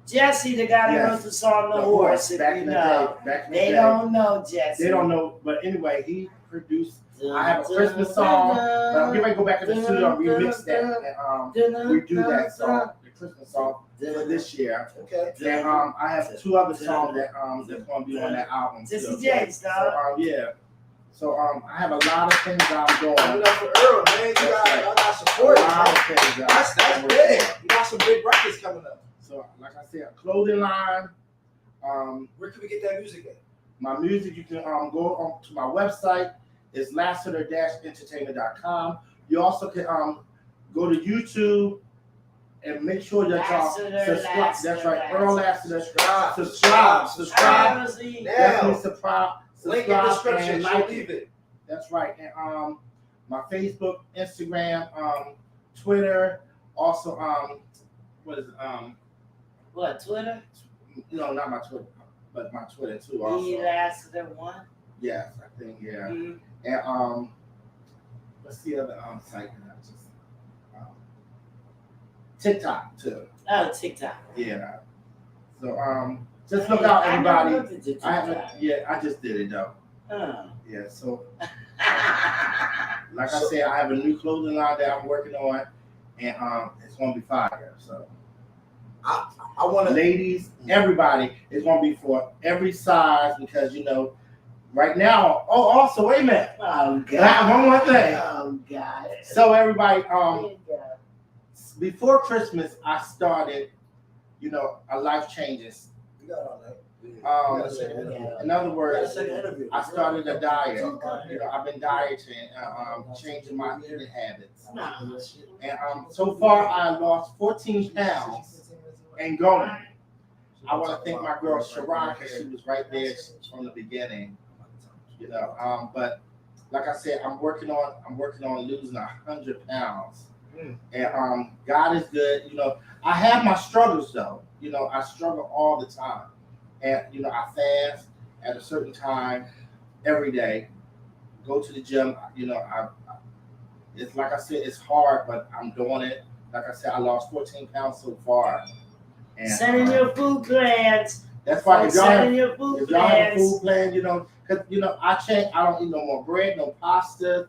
Jesse, the guy that Yes. wrote the song "The The Horse." Horse, If back you in the know, day. Back in the they day. don't know Jesse. They don't know, but anyway, he produced. I have a Christmas song, but I'm getting ready to go back in the studio and remix that and redo that song, the Christmas song for this year. Okay. And I have two other songs that that's gonna be on that album too. Jesse James, So dog. yeah. So I have a lot of things that I'm doing. Give it up for Earl, man. You got support. A lot of Man. things that That's I'm working big. on. You got some big records coming up. So like I said, a clothing line. Where can we get that music at? My music, you can go on to my website. It's lassiter-entertainment.com. You also can go to YouTube and make sure that y'all subscribe. That's right, Earl Lassiter. Subscribe. Honestly, Definitely Now, subscribe. link in the Subscribe description. and She'll like leave it. it. That's right. And my Facebook, Instagram, Twitter. Also, what is it? what, Twitter? No, not my Twitter, but my Twitter too. The Also, LASSITER one. yes, I think yeah. Mhm. And what's the other site that I just TikTok too. Oh, TikTok. Yeah. So just look out, I never everybody. looked at TikTok. I haven't. Yeah, I just did it though. Oh. Yeah. So like I said, I have a new clothing line that I'm working on, and it's gonna be fire. So I want to. ladies, everybody, it's gonna be for every size because you know. Right now, also wait a minute. Oh God. One more thing. Oh God. So everybody, There you go. before Christmas, I started, you know, a life changes. You got all that. In other words, Second interview. I started a diet. You know, I've been dieting, changing my eating habits, and so far I lost 14 pounds and going. I want to thank my girl Sharon because she was right there from the beginning. You know, but like I said, I'm working on losing 100 pounds. And God is good. You know, I have my struggles though. You know, I struggle all the time. And you know, I fast at a certain time every day. Go to the gym. You know, it's like I said, it's hard, but I'm doing it. Like I said, I lost 14 pounds so far. And Send in your food plans. that's why if y'all Send have, in your food if y'all have a plans. food plan, you know, because you know, I don't eat no more bread, no pasta.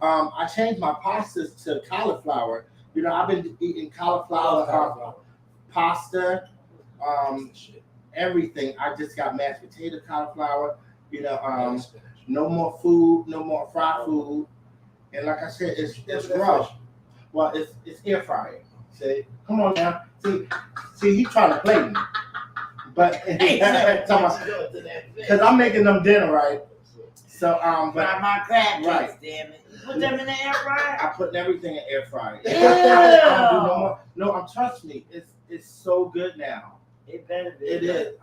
I changed my pastas to cauliflower. You know, I've been eating cauliflower pasta, everything. I just got mashed potato cauliflower. You know, no more food, no more fried food. And like I said, it's rough. Well, it's air fryer. See, come on now. See, he trying to play me. But because I'm making them dinner, right? So Fry my crab cakes, right. damn it. You put them in the air fryer? I put everything in air fryer. Ew. I don't do no more. No, trust me, it's so good now. It better be. It is.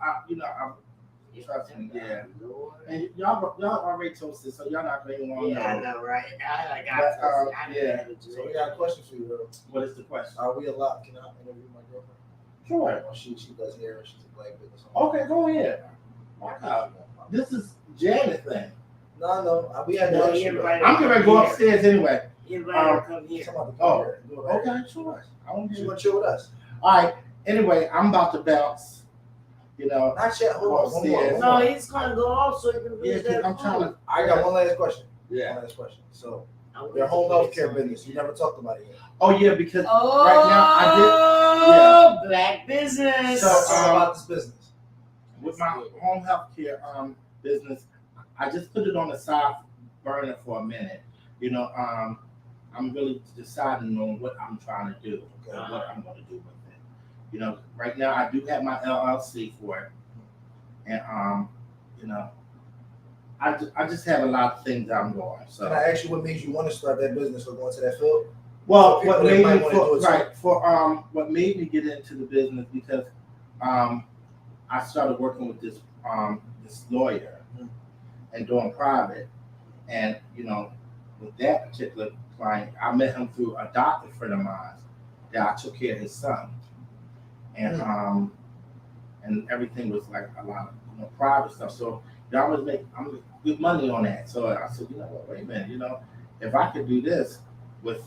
Trust me, yeah. And y'all already toasted, so y'all not going to want to know. Yeah, I know, right? I got But, yeah. So we got a question for you, Earl. What is the question? Are we allowed? Can I interview my girlfriend? Sure. Well, she does hair. She's a black business. Okay, go ahead. This is Janet thing. No. We had No, no he issue. invited I'm going to go upstairs anyway. Invite her to come here. Okay, sure. I want She to. want to chill with us. All right. Anyway, I'm about to bounce. You know. Not yet. Hold on. One more. Upstairs. No, he's gonna go off so he can Yeah, finish 'cause that I'm trying food. to. I got one last question. Yeah. One last question. So, I your home want health to care get business, you never talked about it yet. Oh yeah, because Oh, right now I black business. So, Talk about this business. with my home health care business, I just put it on the side burner for a minute. You know, I'm really deciding on what I'm trying to do, Okay. what I'm going to do with it. You know, right now I do have my LLC for it, and you know, I just have a lot of things I'm going. So, Can I ask you what made you want to start that business or go into that field? well, For what people that made might me wanna do it too. what made me get into the business because I started working with this lawyer and doing private, and you know, with that particular client, I met him through a doctor friend of mine that I took care of his son, and everything was like a lot of private stuff. So I was making good money on that. So I said, you know what, wait a minute, you know, if I could do this with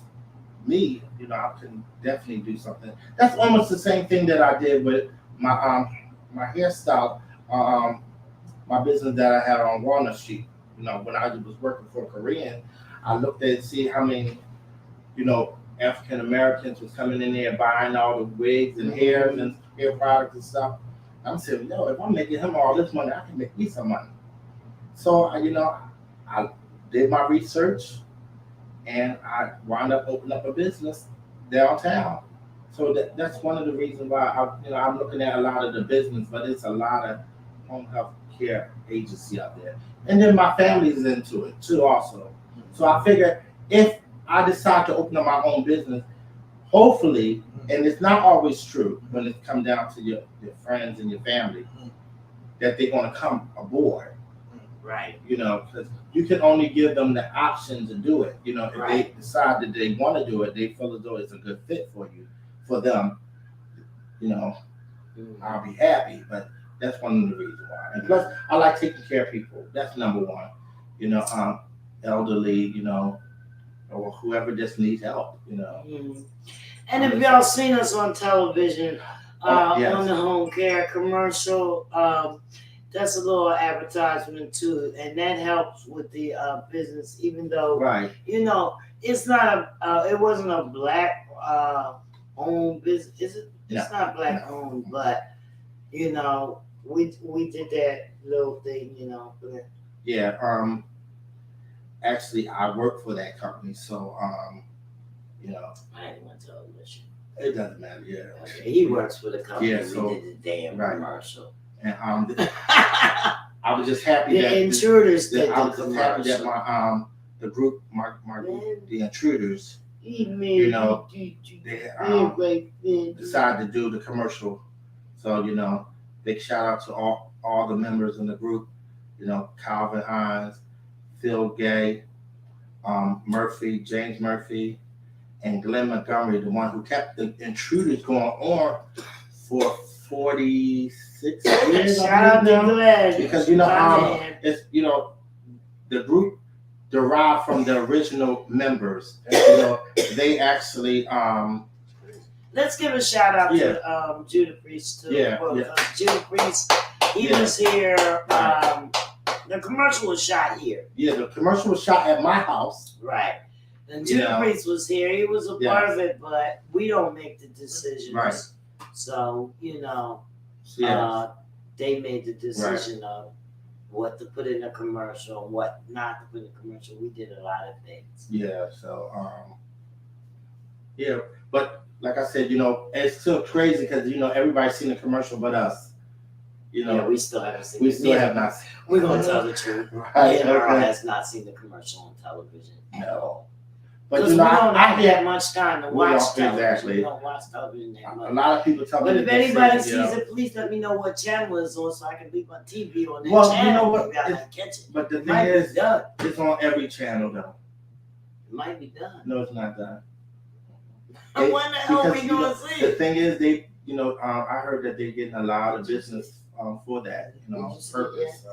me, you know, I can definitely do something. That's almost the same thing that I did with my my hairstyle, my business that I had on Walnut Street. You know, when I was working for Korean, I looked at see how many, you know, African Americans was coming in there buying all the wigs and hairs and hair products and stuff. I'm saying, yo, if I'm making him all this money, I can make me some money. So you know, I did my research, and I wound up opening up a business downtown. So that's one of the reasons why I'm looking at a lot of the business, but it's a lot of home health care agency out there. And then my family's into it too also. So I figure if I decide to open up my own business, hopefully, and it's not always true when it comes down to your friends and your family, that they're going to come aboard. Right. You know, because you can only give them the option to do it. You know, if they decide that they want to do it, they feel as though it's a good fit for them. You know, I'll be happy. But that's one of the reasons why. And plus, I like taking care of people. That's number one. You know, elderly. You know, or whoever just needs help. You know. And if y'all seen us on television, Yes. on the home care commercial, that's a little advertisement too, and that helps with the business. Even though, you know, it's not it wasn't a black owned business. It's not black owned, but you know, we did that little thing, you know. Yeah. Actually, I work for that company, so you know. I ain't want to television. It doesn't matter. Yeah. Okay, he works for the company. Yeah, so, we did the damn commercial. And I was just happy the intruders did I was the just happy that commercial. my the group the intruders, You know, they decided to do the commercial. So you know, big shout out to all the members in the group. You know, Calvin Hines, Phil Gay, James Murphy, and Glenn Montgomery, the one who kept the intruders going on for 46 years. Shout out to Glenn. Because you know, it's the group derived from the original members. You know, they actually let's give a shout out to Judah Priest too. Judah Priest, he was here. The commercial was shot here. Yeah, the commercial was shot at my house. Right. And Judah Priest was here. He was a part of it, but we don't make the decisions. Right. So, you know, they made the decision of what to put in a commercial and what not to put in a commercial. We did a lot of things. Yeah, so, but like I said, you know, it's still crazy because, you know, everybody's seen the commercial but us. You know, we still haven't seen it. We still have not seen it. We're going to tell the truth. Right. Earl has not seen the commercial on television at all. But you know, we don't have that much time to watch television. Exactly. We don't watch television that much. A lot of people tell me. But if anybody sees it, please let me know what channel it's on so I can leave my TV on that channel. Well, you know what? Catch it. But the thing is, it's on every channel though. It might be done. No, it's not done. When the hell are we going to see it? The it? thing is, I heard that they're getting a lot of business for that, purpose.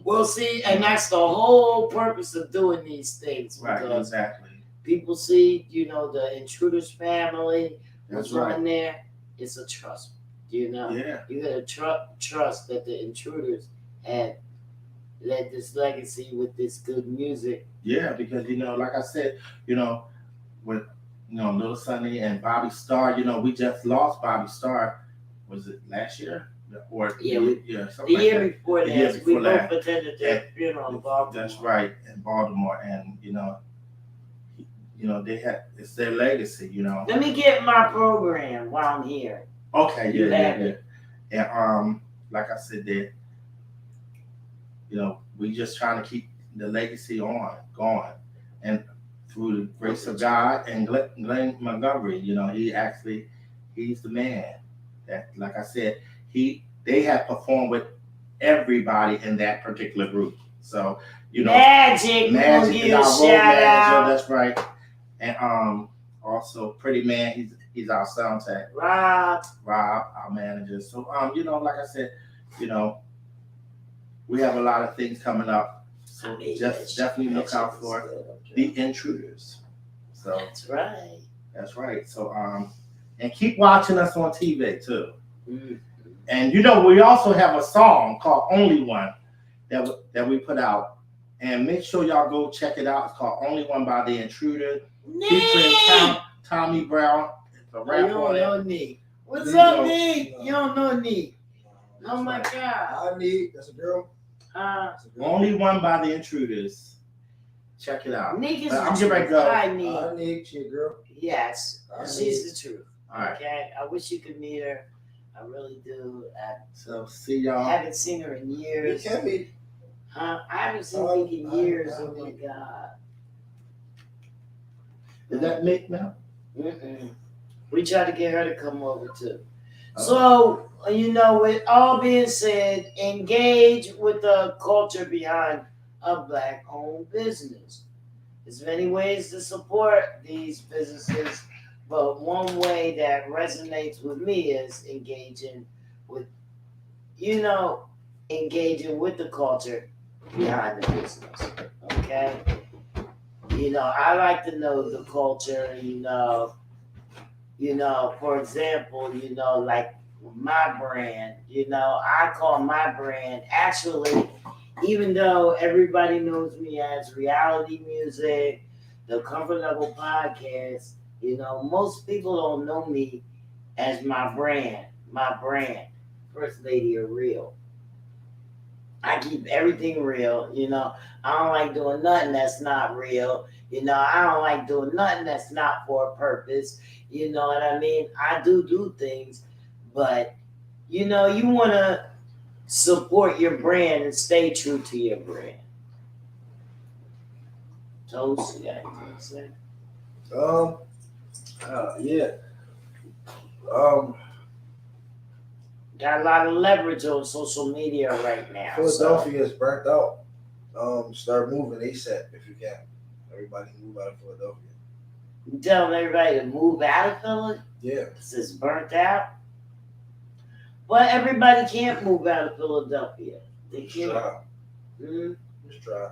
Well, see, and that's the whole purpose of doing these things, Right, because exactly. people see, the Intruders family was That's right. on there. It's a trust, Yeah. You gotta trust that the Intruders had led this legacy with this good music. Yeah, because like I said, with Little Sonny and Bobby Starr, we just lost Bobby Starr. Was it last year? Or Yeah, something the like year that. before The year that, we before both that. attended their And- funeral in Baltimore. That's right, in Baltimore, and they had, it's their legacy. Let me get my program while I'm here. Okay, You have yeah. it. And like I said, that we just trying to keep the legacy on going, and through the grace of God and Glenn Montgomery, he's the man. That, like I said, they have performed with everybody in that particular group. So Magic is will give our a road shout manager. out. That's right. And also Pretty Man, he's our sound tech. Rob, our manager. So like I said, we have a lot of things coming up. So just definitely look out for the Intruders. So that's right. That's right. So and keep watching us on TV too. Mm-hmm. And we also have a song called Only One that we put out. And make sure y'all go check it out. It's called Only One by the Intruder. Featuring Tommy Brown. You don't know Nick. What's up, Nick? You don't know Nick. Oh my God. I need. That's a girl. Only One by the Intruders. Check it out. Nick is I'm getting ready to go. Hi, Nick. I need you, girl. Yes, she's the truth. All right. Okay, I wish you could meet her. I really do. So see y'all. I haven't seen her in years. You can meet. Huh? I haven't seen Nick in years. Oh my God. Is that Mick now? Mm-mm. We tried to get her to come over too. So, with all being said, engage with the culture behind a Black-owned business. There's many ways to support these businesses, but one way that resonates with me is engaging with the culture behind the business. Okay? I like to know the culture, for example, like my brand, I call my brand, actually, even though everybody knows me as Reality Music, the Comfort Level Podcast, most people don't know me as my brand, First Lady of Real. I keep everything real, I don't like doing nothing that's not real. I don't like doing nothing that's not for a purpose. You know what I mean? I do things, but you want to support your brand and stay true to your brand. Toast, you got anything to say? Yeah. Got a lot of leverage on social media right now. Philadelphia is burnt out. Start moving ASAP if you can. Everybody move out of Philadelphia. You telling everybody to move out of Philly? Yeah. Because it's burnt out? Well, everybody can't move out of Philadelphia. They can't. Try. Mm-hmm. Just try.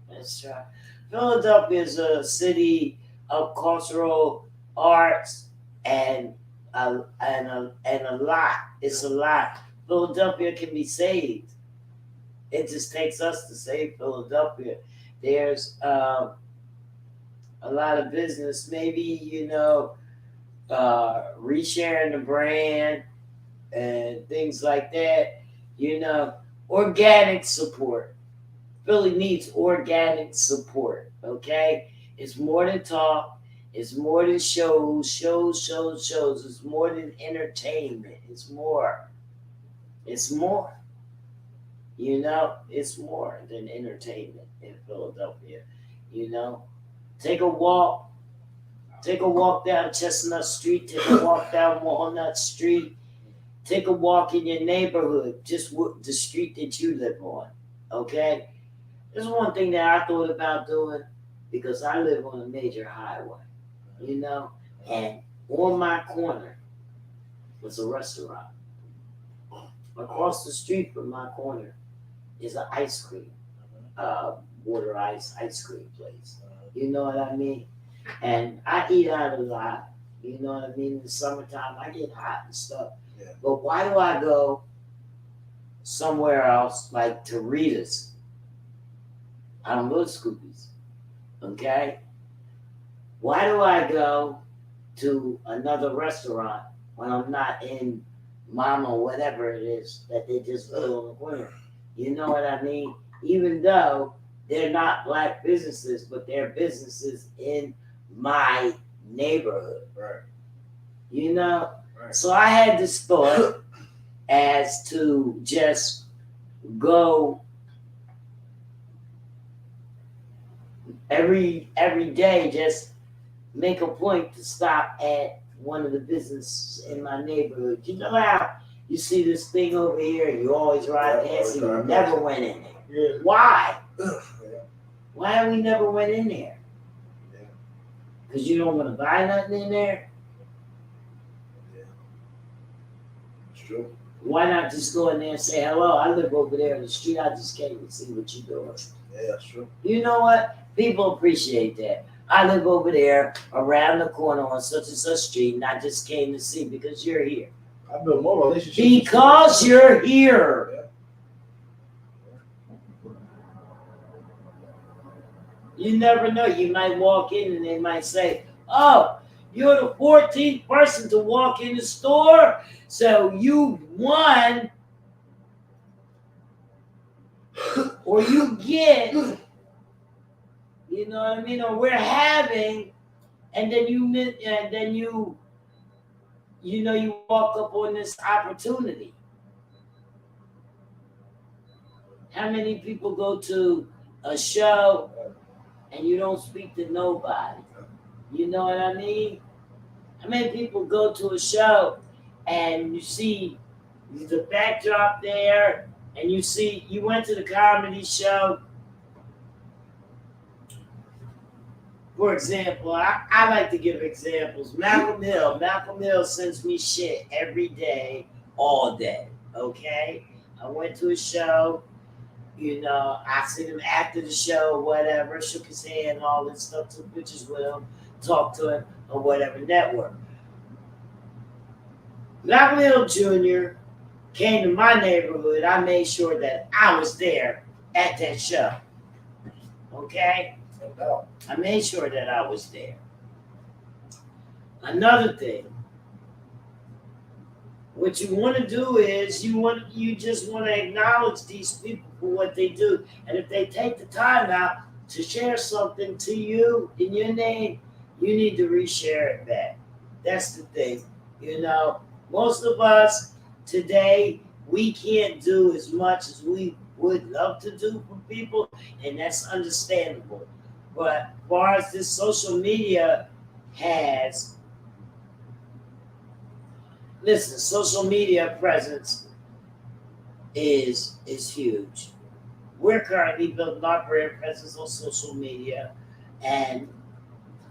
That's right. Philadelphia is a city of cultural arts and a lot. It's a lot. Philadelphia can be saved. It just takes us to save Philadelphia. There's a lot of business, maybe, resharing the brand and things like that, organic support. Philly needs organic support, okay? It's more than talk. It's more than shows. It's more than entertainment. It's more. It's more than entertainment in Philadelphia, Take a walk down Chestnut Street. Take a walk down Walnut Street. Take a walk in your neighborhood, just the street that you live on, okay? There's one thing that I thought about doing because I live on a major highway, and on my corner was a restaurant. Across the street from my corner is an ice cream, water ice cream place. You know what I mean? And I eat out a lot. You know what I mean? In the summertime, I get hot and stuff. Yeah. But why do I go somewhere else like to Rita's? I don't go to Scoopies. Okay? Why do I go to another restaurant when I'm not in Mama, whatever it is that they just put on the corner? You know what I mean? Even though they're not black businesses, but they're businesses in my neighborhood. Right. You know? Right. So I had this thought as to just go every day, just make a point to stop at one of the businesses in my neighborhood. You know how you see this thing over here, you always ride past it, you never went in there. Yeah. Why? Yeah. Why have we never went in there? Yeah. Because you don't want to buy nothing in there? Yeah. It's true. Why not just go in there and say, hello, I live over there in the street, I just came to see what you're doing. Yeah, that's true. You know what? People appreciate that. I live over there around the corner on such and such street, and I just came to see because you're here. I built more relationships. Because you're here. Yeah. You never know. You might walk in and they might say, oh, you're the 14th person to walk in the store, so you won. Or you get, you know what I mean? Or we're having, and then you walk up on this opportunity. How many people go to a show and you don't speak to nobody? You know what I mean? How many people go to a show and you see the backdrop there, and you see you went to the comedy show? For example, I like to give examples. Malcolm Hill sends me shit every day, all day. Okay? I went to a show, you know, I seen him after the show or whatever, shook his hand, all this stuff, took pictures with him, talked to him, or whatever network. Malcolm Hill Jr. came to my neighborhood. I made sure that I was there at that show. Okay? No doubt. I made sure that I was there. Another thing, what you want to do is you just want to acknowledge these people for what they do. And if they take the time out to share something to you in your name, you need to reshare it back. That's the thing. You know, most of us today, we can't do as much as we would love to do for people, and that's understandable. But as far as this social media has, listen, social media presence is huge. We're currently building our brand presence on social media, and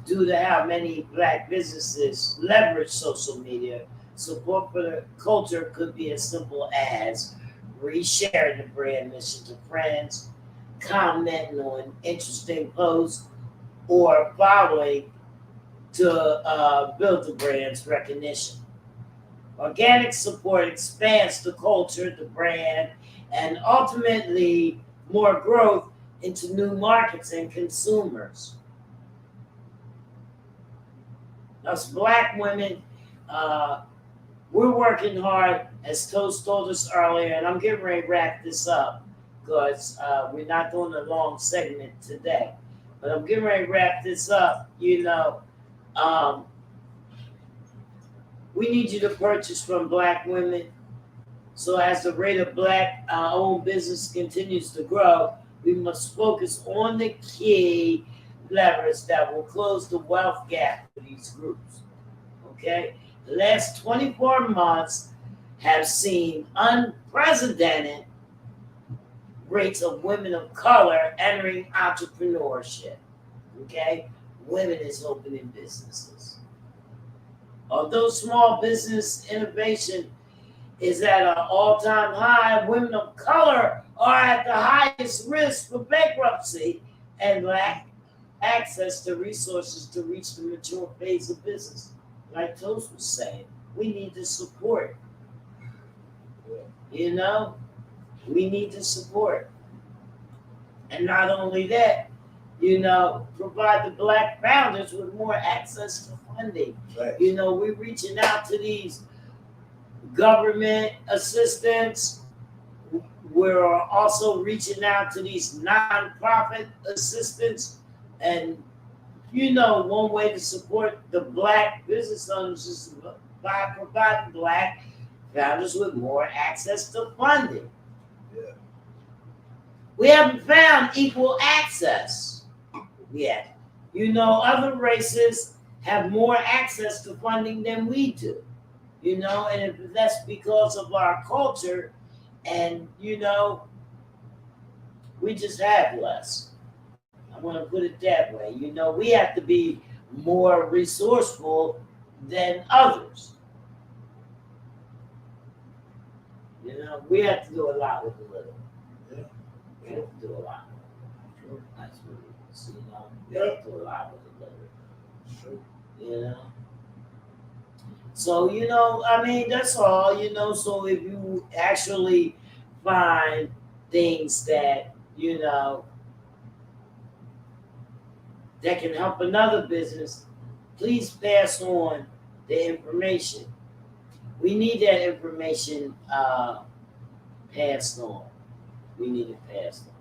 due to how many black businesses leverage social media, support for the culture could be as simple as resharing the brand mission to friends, commenting on interesting posts, or following to build the brand's recognition. Organic support expands the culture, the brand, and ultimately more growth into new markets and consumers. Us black women, we're working hard, as Toast told us earlier, and I'm getting ready to wrap this up because we're not doing a long segment today. But I'm getting ready to wrap this up. You know, we need you to purchase from black women. So as the rate of black-owned business continues to grow, we must focus on the key levers that will close the wealth gap for these groups. Okay? The last 24 months have seen unprecedented rates of women of color entering entrepreneurship. Okay? Women is opening businesses. Although small business innovation is at an all-time high. Women of color are at the highest risk for bankruptcy and lack access to resources to reach the mature phase of business. Like Toast was saying, we need to support. You know, we need to support. And not only that, you know, provide the black founders with more access to funding. Right. You know, we're reaching out to these government assistants. We're also reaching out to these nonprofit assistants. And, you know, one way to support the black business owners is by providing black founders with more access to funding. Yeah. We haven't found equal access yet. You know, other races have more access to funding than we do. You know, and if that's because of our culture, and you know, we just have less. I want to put it that way. You know, we have to be more resourceful than others. You know, we have to do a lot with a little. Yeah. We have to do a lot. That's what it is, you know. We Yeah. have to do a lot with a little. Sure. You know. So, you know, I mean, that's all, you know. So if you actually find things that, you know, that can help another business, please pass on the information. We need that information passed on. We need it passed on.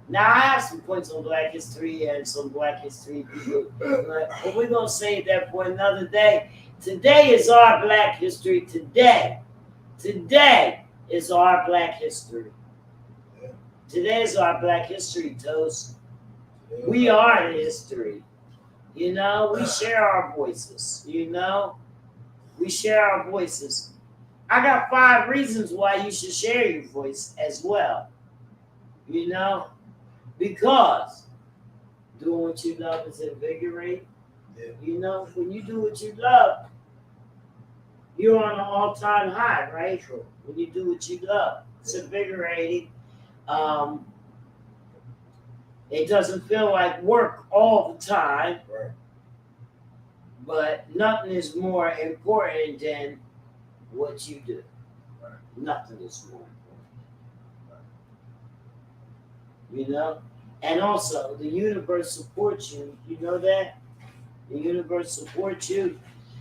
Now, I have some points on Black History and some Black History people, but we're going to save that for another day. Today is our Black History. Today is our Black History. Yeah. Today is our Black History, Toast. Yeah. We are the history. You know, we share our voices. You know, we share our voices. I got 5 reasons why you should share your voice as well. You know, because doing what you love is invigorating. Yeah. You know, when you do what you love, you're on an all-time high, right? True. When you do what you love, it's invigorating. It doesn't feel like work all the time, Right. but nothing is more important than what you do. Right. Nothing is more important. You know? And also, the universe supports you. You know that? The universe supports you.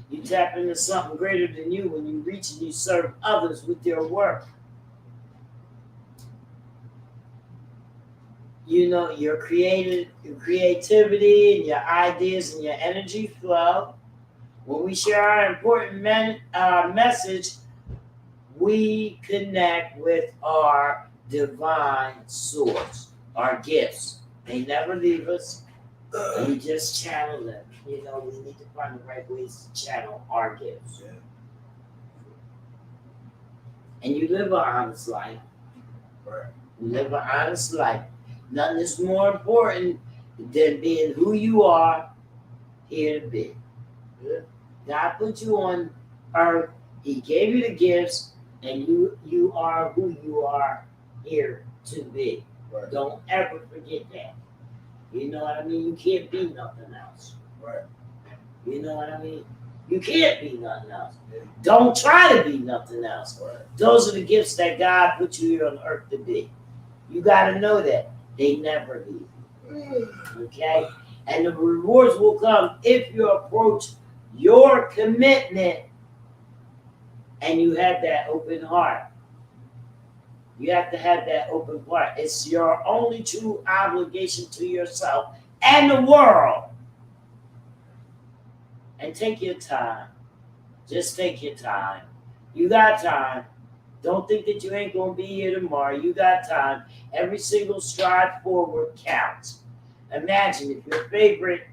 You tap into something greater than you when you reach and you serve others with your work. You know, your creativity and your ideas and your energy flow. When we share our important message, we connect with our divine source, our gifts. They never leave us. We just channel them. You know, we need to find the right ways to channel our gifts. Yeah. And you live an honest life. Right. You live an honest life. Nothing is more important than being who you are here to be. Yeah. God put you on earth. He gave you the gifts, and you are who you are here to be. Right. Don't ever forget that. You know what I mean? You can't be nothing else. Right. You know what I mean? You can't be nothing else. Yeah. Don't try to be nothing else. Right. Those are the gifts that God put you here on earth to be. You got to know that. They never leave you. Okay? And the rewards will come if you approach your commitment and you have that open heart. You have to have that open heart. It's your only true obligation to yourself and the world. And take your time. Just take your time. You got time. Don't think that you ain't going to be here tomorrow. You got time. Every single stride forward counts. Imagine if your favorite,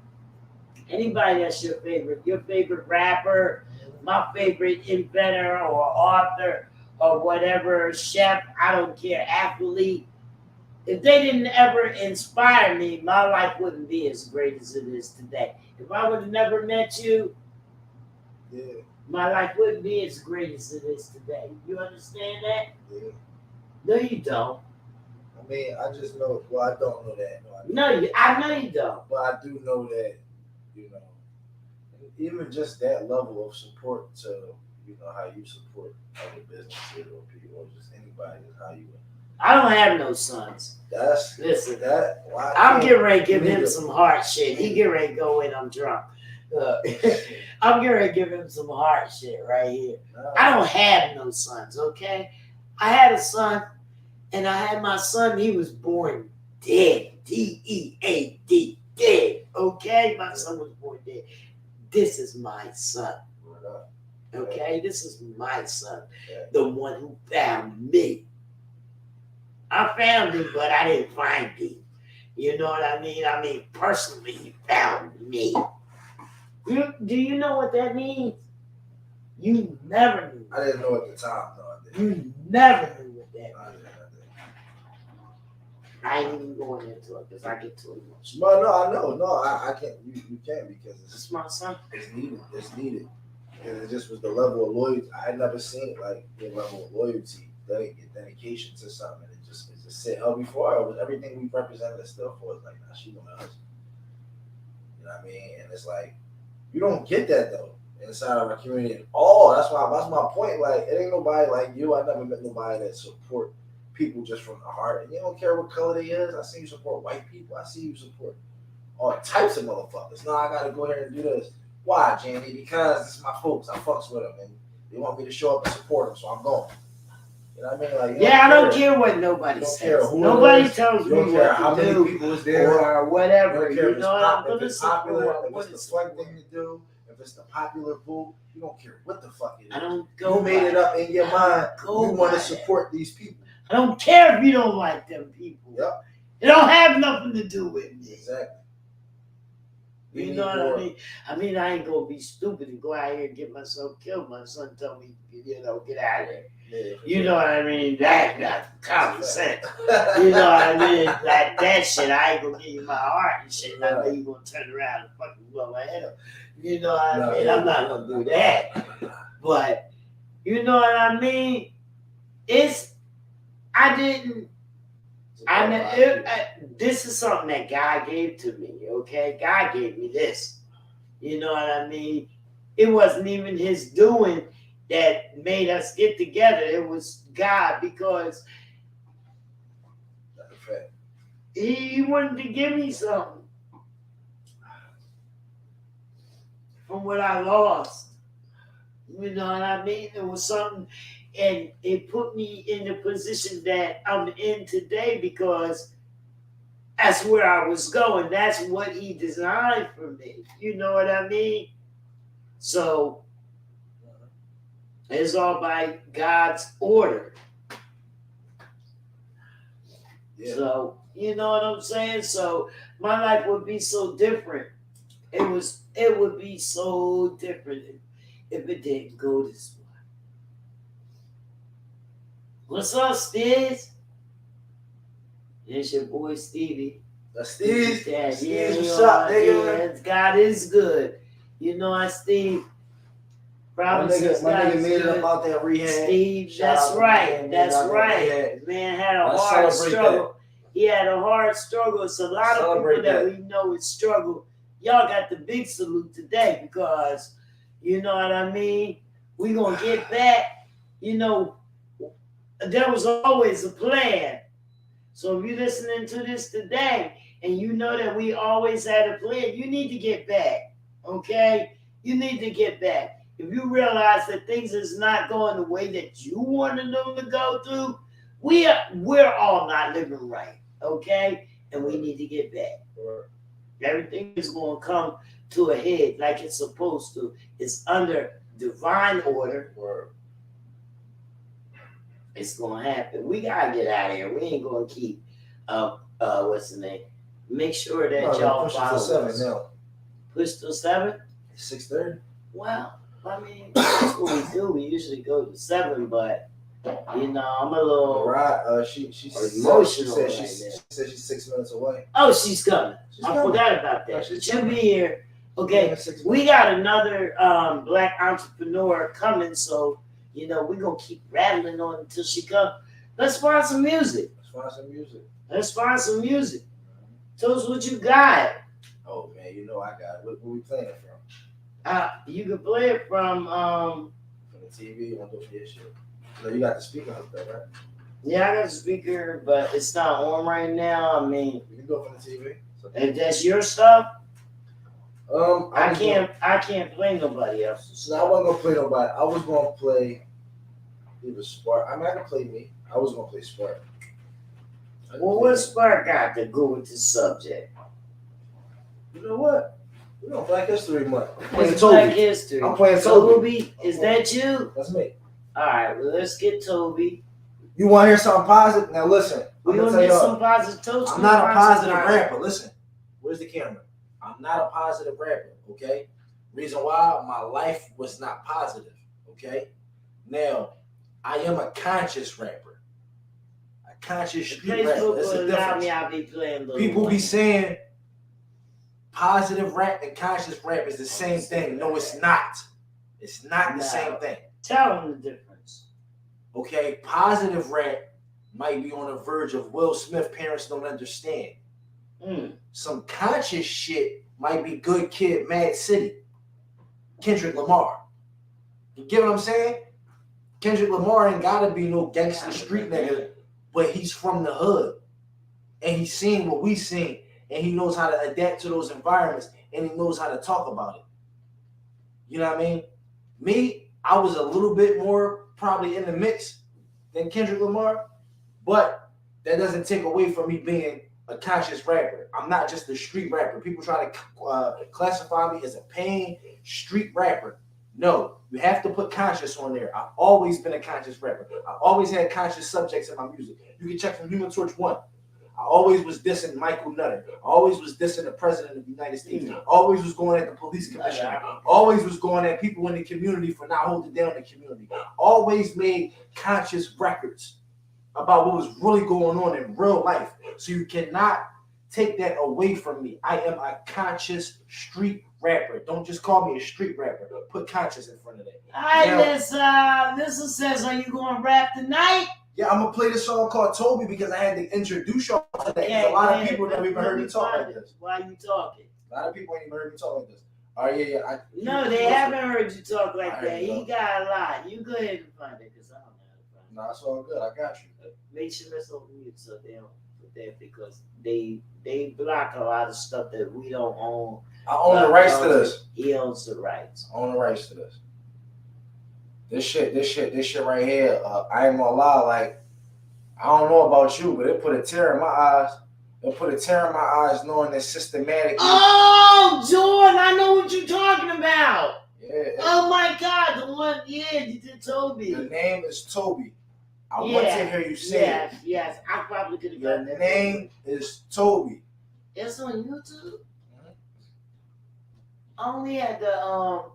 anybody that's your favorite rapper, my favorite inventor or author or whatever, chef, I don't care, athlete, if they didn't ever inspire me, my life wouldn't be as great as it is today. If I would have never met you, Yeah. my life wouldn't be as great as it is today. You understand that? Yeah. No, you don't. I mean, I just know. Well, I don't know that. I know you don't. But I do know that, you know, even just that level of support to, you know, how you support other businesses or people or just anybody is how you. I don't have no sons. Listen. I'm getting ready to give him some hard shit. He getting ready to go in. I'm drunk. I'm getting ready to give him some hard shit right here. I don't have no sons. Okay, I had a son, and I had my son. He was born dead. DEAD. Dead. Okay, my son was born dead. This is my son. Okay, this is my son, the one who found me. I found him, but I didn't find him. You know what I mean? I mean, personally, he found me. Do you know what that means? You never knew. I didn't know at the time. No, I didn't. You never knew what that means. I ain't even going into it because I get too emotional. But no, I know. No, I can't. You can't because It's my son. It's needed. It's needed. And it just was the level of loyalty. I had never seen like the level of loyalty, dedication to something. It just said, before it was everything we represented and still for. It's like, nah, she want us. You know what I mean? And it's like, you don't get that though inside of our community at all. That's my point. Like, it ain't nobody like you. I never met nobody that support people just from the heart. And you don't care what color they is. I see you support white people. I see you support all types of motherfuckers. No, I gotta go here and do this. Why, Jandy? Because it's my folks. I fucks with them, and they want me to show up and support them, so I'm going. You know what I mean? Like, yeah, I don't care what nobody says. Nobody tells me what to do people is there or whatever. You know what I'm if it's popular, if it's the fun thing to do, if it's the popular vote, you don't care what the fuck it is. I don't go. You made it up in your mind. You want to support these people. I don't care if you don't like them people. Yep. It don't have nothing to do with me. Exactly. You know what I mean? I mean, I ain't gonna be stupid and go out here and get myself killed. My son told me, get out of there. Yeah, you know what I mean? That's common sense. You know what I mean? Like that shit, I ain't gonna give you my heart and shit. And I know you gonna turn around and fucking blow my head up. You know what I mean? I'm not gonna do that. But you know what I mean? This is something that God gave to me, okay? God gave me this. You know what I mean? It wasn't even his doing that made us get together. It was God because he wanted to give me something from what I lost. You know what I mean? It was something, and it put me in the position that I'm in today because that's where I was going. That's what he designed for me. You know what I mean? So it's all by God's order. Yeah. So, you know what I'm saying? So my life would be so different. It would be so different if it didn't go this way. What's up, Stiz? It's your boy Stevie. That's Steve. Yeah, what's up, nigga? Yeah, God is good. You know, Steve. My nigga made it up out that rehab. Steve, that's right. That's right. Man had a hard struggle. He had a hard struggle. It's a lot of people that we know is struggle. Y'all got the big salute today because, you know what I mean? We gonna get back. You know, there was always a plan. So if you're listening to this today and you know that we always had a plan, you need to get back, okay? You need to get back. If you realize that things is not going the way that you wanted them to go through, we're all not living right, okay? And we need to get back. Everything is going to come to a head like it's supposed to. It's under divine order. It's gonna happen. We gotta get out of here. We ain't gonna keep what's the name? Make sure that y'all follow us. Now. Push till 7? 6:30. Well, I mean, that's what we do. We usually go to 7, but you know, I'm a little she's emotional. She said she's 6 minutes away. Oh, she's coming. I forgot about that. She'll be here. Okay, we got another black entrepreneur coming, so you know we're gonna keep rattling on until she comes. Let's find some music. Let's find some music. Tell us what you got. Oh man, you know I got it. What we playing it from? You can play it from the TV. You want to do for your shit? So you got the speaker hooked up, right? Yeah, I got a speaker, but it's not on right now. I mean, you can go from the TV. If that's your stuff, I can't play nobody else's. So I wasn't gonna play nobody. I was gonna play either Spark. I mean, I can play me. I was gonna play Spark. Well, what Spark got to go with this subject? You know what? We're on Black History Month. It's Black History. I'm playing Toby. Toby, is that you? That's me. All right, well, let's get Toby. You want to hear something positive? Now listen. We gonna get some positive. I'm not a positive rapper. Listen, where's the camera? I'm not a positive rapper. Okay. Reason why my life was not positive. Okay. Now, I am a conscious rapper. A conscious street rapper. That's the difference. I'll be playing People be saying positive rap and conscious rap is the same thing. No, it's not. It's not the same thing. Tell them the difference. Okay, positive rap might be on the verge of Will Smith. Parents don't understand. Some conscious shit might be Good Kid, Mad City, Kendrick Lamar. You get what I'm saying? Kendrick Lamar ain't gotta be no gangster street nigga, but he's from the hood, and he's seen what we seen, and he knows how to adapt to those environments, and he knows how to talk about it. You know what I mean? Me, I was a little bit more probably in the mix than Kendrick Lamar, but that doesn't take away from me being a conscious rapper. I'm not just a street rapper. People try to classify me as a paying street rapper. No, you have to put conscious on there. I've always been a conscious rapper. I've always had conscious subjects in my music. You can check from Human Torch 1. I always was dissing Michael Nutter. I always was dissing the president of the United States. I always was going at the police commissioner. I always was going at people in the community for not holding down the community. I always made conscious records about what was really going on in real life. So you cannot take that away from me. I am a conscious street rapper. Don't just call me a street rapper. Put conscious in front of that. All right, Lissa says, are you going to rap tonight? Yeah, I'm going to play this song called Toby because I had to introduce y'all to that. Yeah, a lot of people never even heard me talk like this. Why are you talking? A lot of people ain't even heard me talk like this. Oh, yeah. No, they haven't heard you talk like that. He got a lot. You go ahead and find it because I don't know how to find it. No, it's all good. I got you. Make sure that's on mute so they don't put that because they block a lot of stuff that we don't own. I own the rights to this. He owns the rights. I own the rights to this. This shit right here, I ain't gonna lie, like, I don't know about you, but it put a tear in my eyes. It put a tear in my eyes knowing that systematically. Oh, Jordan, I know what you're talking about. Yeah. Oh my God, the one, you did Toby. The name is Toby. I want to hear you say it. Yes, I probably could have gotten that. The name is Toby. It's on YouTube. I only had the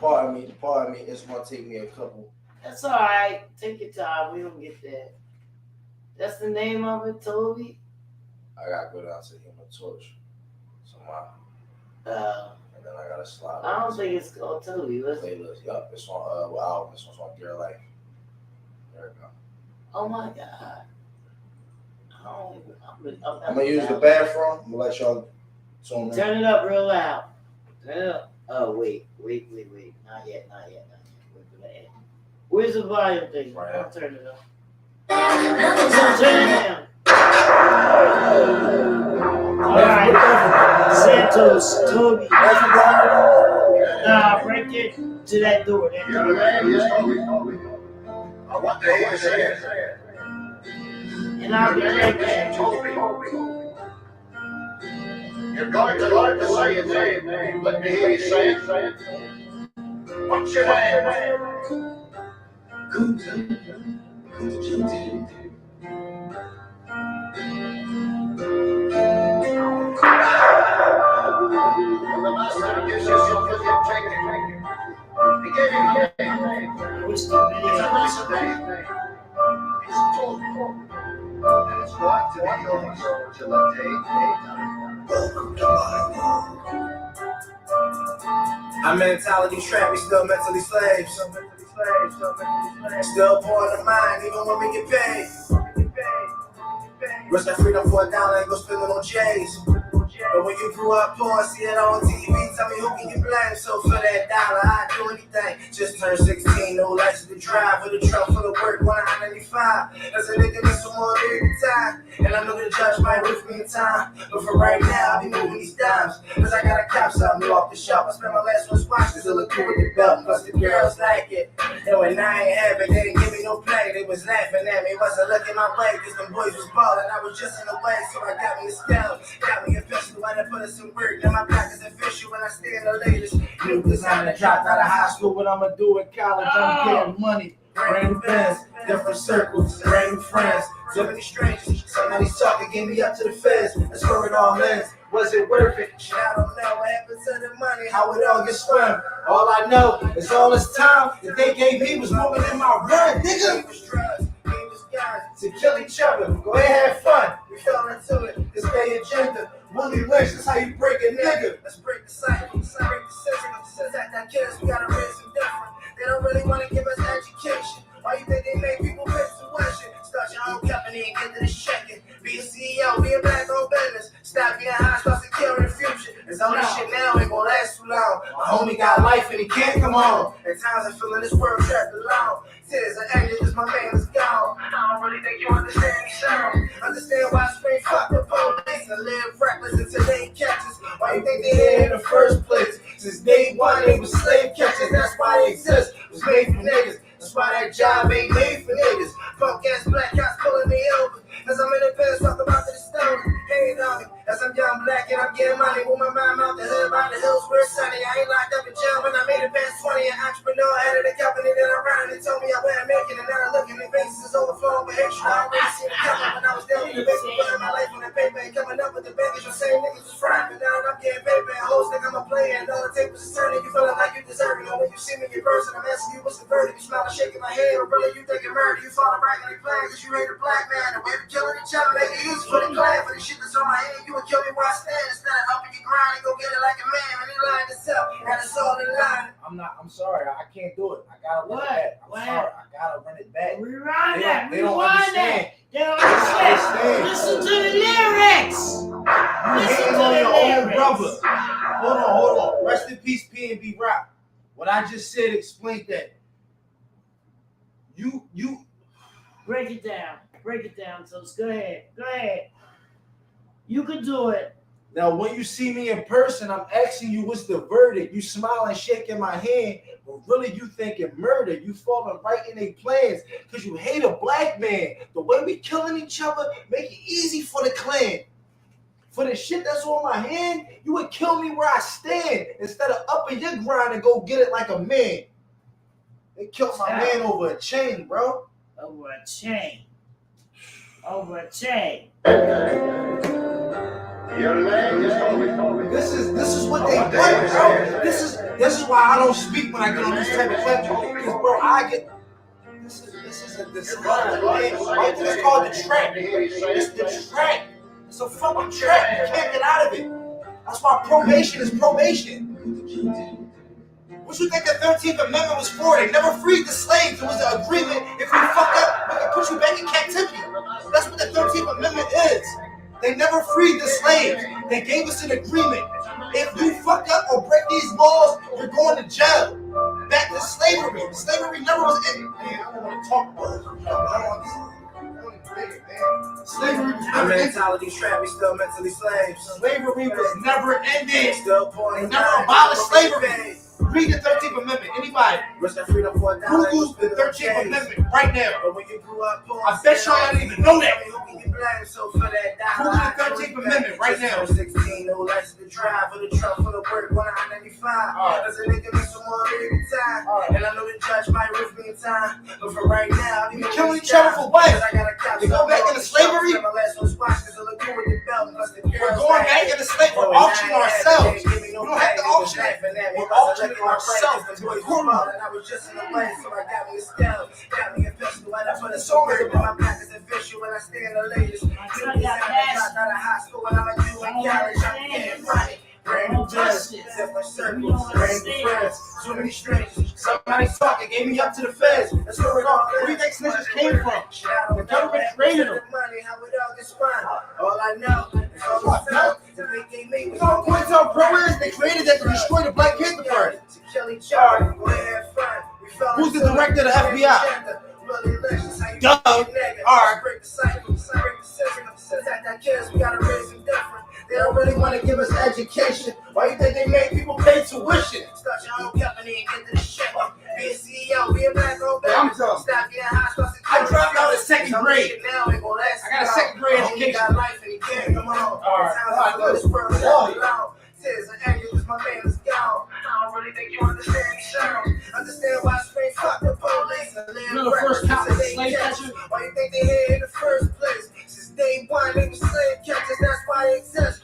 Pardon me. It's gonna take me a couple. That's all right. Take your time. We don't get that. That's the name of it, Toby. I gotta go down to Human Torch. And then I gotta slide. I don't think it's called Toby. Playlist. Yup. This one. Album. This one's on Dear Life. There we go. Oh my God. I'm gonna use the bathroom. I'm gonna let y'all tune in. Turn it up real loud. Turn it up. Oh, wait. Not yet. Wait for that. Where's the volume thing? Right. I'll turn it up. So turn it down. All right. Santos, Toby. Right there to that door. What the hell is that? And I'll be right back. You're going to like to say his name. Let me hear you say it. What's your name? The master gives you something you take it. He gave you a name. What's the It's video? a nice name. It's Toby. And it's going to be your till I take. Welcome to my world. I'm mentality trapped, we still mentally slaves. Still poor in the mind, even when we get paid. Risk our freedom for $1 and go spend it on J's. But when you grew up poor, see it on TV, tell me who can you blame? So for that dollar, I'd do anything. Just turned 16, no license to drive, with a truck full of work, 195. As a nigga, need some more every time. And I know the judge might whip me in time. But for right now, I'll be moving these dimes. Cause I got a cop something new off the shelf. I spent my last one's watch, cause it look cool with the belt. Plus the girls like it. And when I ain't have it, they didn't give me no play. They was laughing at me, wasn't looking my way. Cause them boys was ballin', I was just in the way. So I got me a scale, got me a pistol. I done put in some work, now my back is official when I stay in the latest. New designer, dropped out of high school, what I'ma do in college, I'm getting money. Brand new fans, different circles, brand new friends, so many strangers. Somebody's talking, gave me up to the feds. That's where it all ends. Was it worth it? Shit, I don't know what happened to the money, how it all gets spent. All I know is all this time that they gave me was moving in my run, nigga. He was drugs, he was guns to kill each other. Go ahead, have fun. We fell into it. It's their agenda. Willie Lynch, that's how you break a nigga. Let's break the cycle, break the system. Since that kids, we gotta raise them different. They don't really want to give us education. Why you think they make people pay tuition? Start your own company and get to this checking. Be a CEO, be a black owned business. Stop being high, start securing the future. It's all this shit now ain't gonna last too long. My homie got life and he can't come home. At times I feel in this world trapped alone. Tears are angry cause my man is gone. I don't really think you understand me, son. Understand why I scream fuck the police and live reckless until they catch us. Why you think they here in the first place? Since day one they was slave catchers. That's why they exist. It was made for niggas. That's why that job ain't made for niggas. Punk ass black cops pulling me over. As I'm in the past, talk about the stone. Hanging on me. As I'm young black and I'm getting money. With my mind out the hood, by the hills where it's sunny. I ain't locked up in jail when I made it past 20. An entrepreneur, head of the company that I run. They told me I wasn't making it. Now I look in their faces, is overflowing with hatred. I already seen it coming when I was down in the basement. Putting my life on the paper and coming up with the baggage. The same niggas was frying. But now I'm getting paper and hoes think I'm a player. And all the tables is turning. You feeling like you deserve it. And when you see me in person, I'm asking you what's the verdict. You smile and shaking my head. Or really you thinking murder. You falling right in the plan because you hate a black man. And we're killing each other. Make it easy for the clan. For the shit that's on my head, you would kill me where I stand. Instead of helping you grind and go get it like a man. And he lined this up. And it's all in line. I'm sorry. I can't do it. I gotta run it back. I'm sorry. I gotta run it back. Rewind that. They don't understand. They don't understand. Listen to the lyrics. Listen to the lyrics. Brother. Hold on. Rest in peace, P&B Rock. What I just said explained that. You break it down. Break it down. So go ahead. You can do it. Now, when you see me in person, I'm asking you what's the verdict. You smiling, shaking my hand, but really you thinking murder. You falling right in their plans because you hate a black man. The way we killing each other, make it easy for the clan. For the shit that's on my hand, you would kill me where I stand instead of upping your grind and go get it like a man. They killed my man over a chain, bro. Over a chain. Over a chain. Young man, This is what they want, bro. This is why I don't speak when I get on this type of platform. Because, bro, I get this is a discipline, man. It's called the trap. It's the trap. It's a fucking trap. You can't get out of it. That's why probation is probation. What you think the 13th Amendment was for? They never freed the slaves. It was an agreement. If you fuck up, we can put you back in captivity. That's what the 13th Amendment is. They never freed the slaves. They gave us an agreement. If you fuck up or break these laws, you're going to jail. Back to slavery. Slavery never was in. Man, I don't want to talk about it. Slavery was never mentality trapped. We still mentally slaves. Slavery was never ended. Still born. They never abolished slavery. Read the 13th Amendment. Anybody? Risk our freedom for Google the 13th Amendment right now. But when you grew up, I bet y'all don't even know that. Google the 13th Amendment right now. 16, no license to drive, with a truck full of work, 195. As a nigga, make some more every time. And I know the judge might whip me in time. But for right now, you killing each other for what? You go back into slavery? We're going back into slavery. We're auctioning ourselves. We don't have to auction it. We're auctioning ourselves. And I was just in the way, so I got me a scale. Got me a pistol. But I put a song in my back as a visual when I stay in the latest. Out of high school when I'm a you in college, I'm getting money. Brand new business, different circles, brand new friends, too many strangers. Somebody's talking, gave me up to the feds. That's where it all. Where do you think snitches came from? The government created them. Money, how it all gets spun. All I know is all the stuff. You know what Quintel Pro is? They created that to destroy the Black Panther Party. To kill each other, go ahead, fun. Who's the director of the FBI? Doug. Alright. We gotta raise them different. They don't really want to give us education. Why you think they make people pay tuition? Start your own company and get to the shit. Be a CEO, be a black old baby. Stop getting high. I dropped out of second grade. I got a second grade education. Come on. Alright. Tears and anger cause my man is gone. I don't really think you understand me, Cheryl. Understand why I straight fuck the police. You're the first cop to slave catcher? Why you think they here in the first place? Since day one, they were slave catchers, that's why they exist.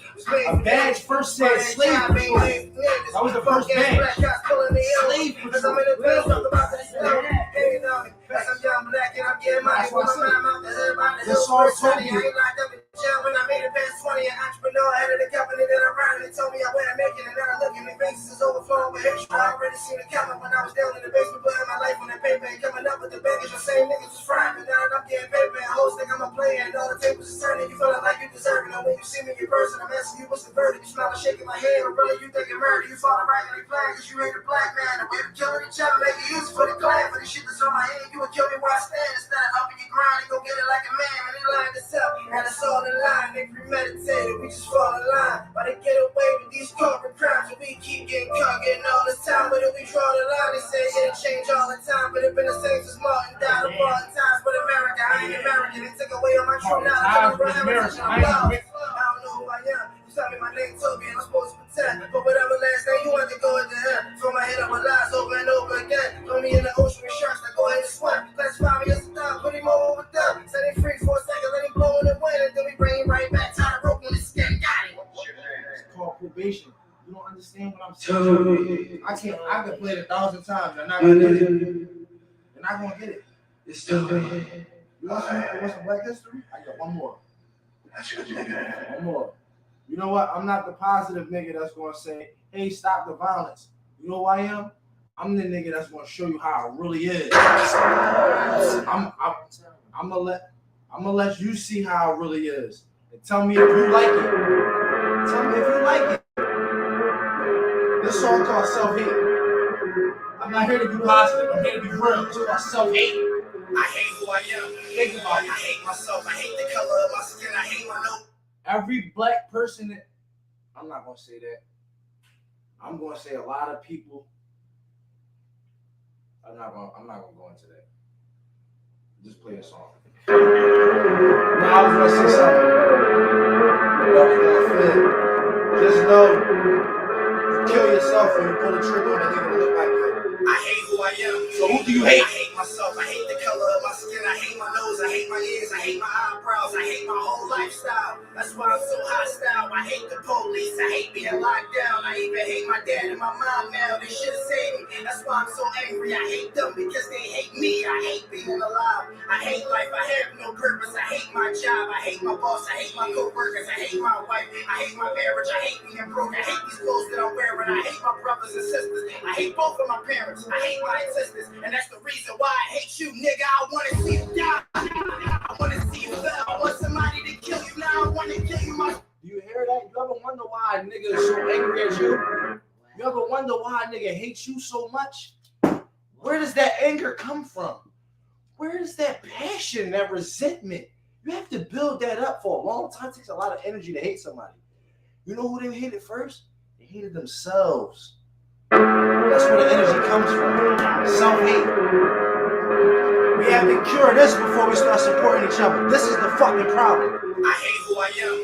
A badge first said slave patrol. That was the first badge. Slave patrol. I'm in the bills, talk about this stuff. Hey, no, because I'm young black and I'm getting money. With my mom out the hood, about the hill, first money. I ain't locked up in jail when I made it past 20. An entrepreneur, head of the company that I run. They told me I wouldn't make it, and now I look in the faces is overflowing with hatred. I already seen it coming when I was down in the basement, putting my life on the paper and coming up with the baggage. The same niggas was frying, but now that I'm getting paper and hoes think I'm a player, and all the tables is turning. You feeling like you deserve it. Now when you see me in person, I'm asking you what's the verdict. You smile and shaking my head, or really you thinking murder? You falling right in the plan because you hate a black man. And we're killing each other, making use for the clan. For the shit that's on my head, you would kill me where I stand. Instead of upping your grind and go get it like a man. And they lined us up, and it's all in line. They premeditated, we just fall in line. Why they get away with these corporate crimes? And we keep getting caught, getting all this time. But if we draw the line, they say it'll change all the time. But it been the same since Martin died of all the times. But America, I ain't American. They took away all my true knowledge. I don't know who I am. You tell me my name Toby and I'm supposed to pretend. But whatever last name you want to go into him. Fill my head up with lies over and over again. Throw me in the ocean with sharks that go ahead and swim. Classify me as a dog, put him over with them. Set him free for a second, let him blow in the wind. And then we bring him right back, tie the rope on his skin. Got him. It's called probation. You don't understand what I'm saying. I can play it 1,000 times. They're not gonna get it. They're not gonna get it. It's still You want some Black History? I got one more. One more. You know what? I'm not the positive nigga that's gonna say, hey, stop the violence. You know who I am? I'm the nigga that's gonna show you how it really is. I'm gonna let you see how it really is. And tell me if you like it. Tell me if you like it. This song called Self-Hate. I'm not here to be positive. I'm here to be real. It's called Self-Hate. I hate who I am. Think about it. I hate myself. I hate the color of my skin. I hate my nose. Every black person that I'm not gonna say that. I'm gonna say a lot of people. I'm not gonna go into that. Just play a song. Now I was gonna say something. But I'm gonna feel. Just know you kill yourself when you pull the trigger on a nigga that look like you. I hate who I am. So who do you hate? I hate myself. I hate the color of my skin. I hate my nose. I hate my ears. I hate my eyebrows. I hate my whole lifestyle. That's why I'm so hostile. I hate the police. I hate being locked down. I even hate my dad and my mom now. They should have saved me. That's why I'm so angry. I hate them because they hate me. I hate being alive. I hate life. I have no purpose. I hate my job. I hate my boss. I hate my co-workers. I hate my wife. I hate my marriage. I hate being broke. I hate these clothes that I'm wearing. I hate my brothers and sisters. I hate both of my parents. I hate my existence, and that's the reason why I hate you, nigga. I want to see you die. I want to see you fail. I want somebody to kill you. Now I want to kill you. Do you hear that? You ever wonder why a nigga is so angry at you? You ever wonder why a nigga hates you so much? Where does that anger come from? Where is that passion, that resentment? You have to build that up for a long time. It takes a lot of energy to hate somebody. You know who they hated first? They hated themselves. That's where the energy comes from. Self-hate. We have to cure this before we start supporting each other. This is the fucking problem. I hate who I am.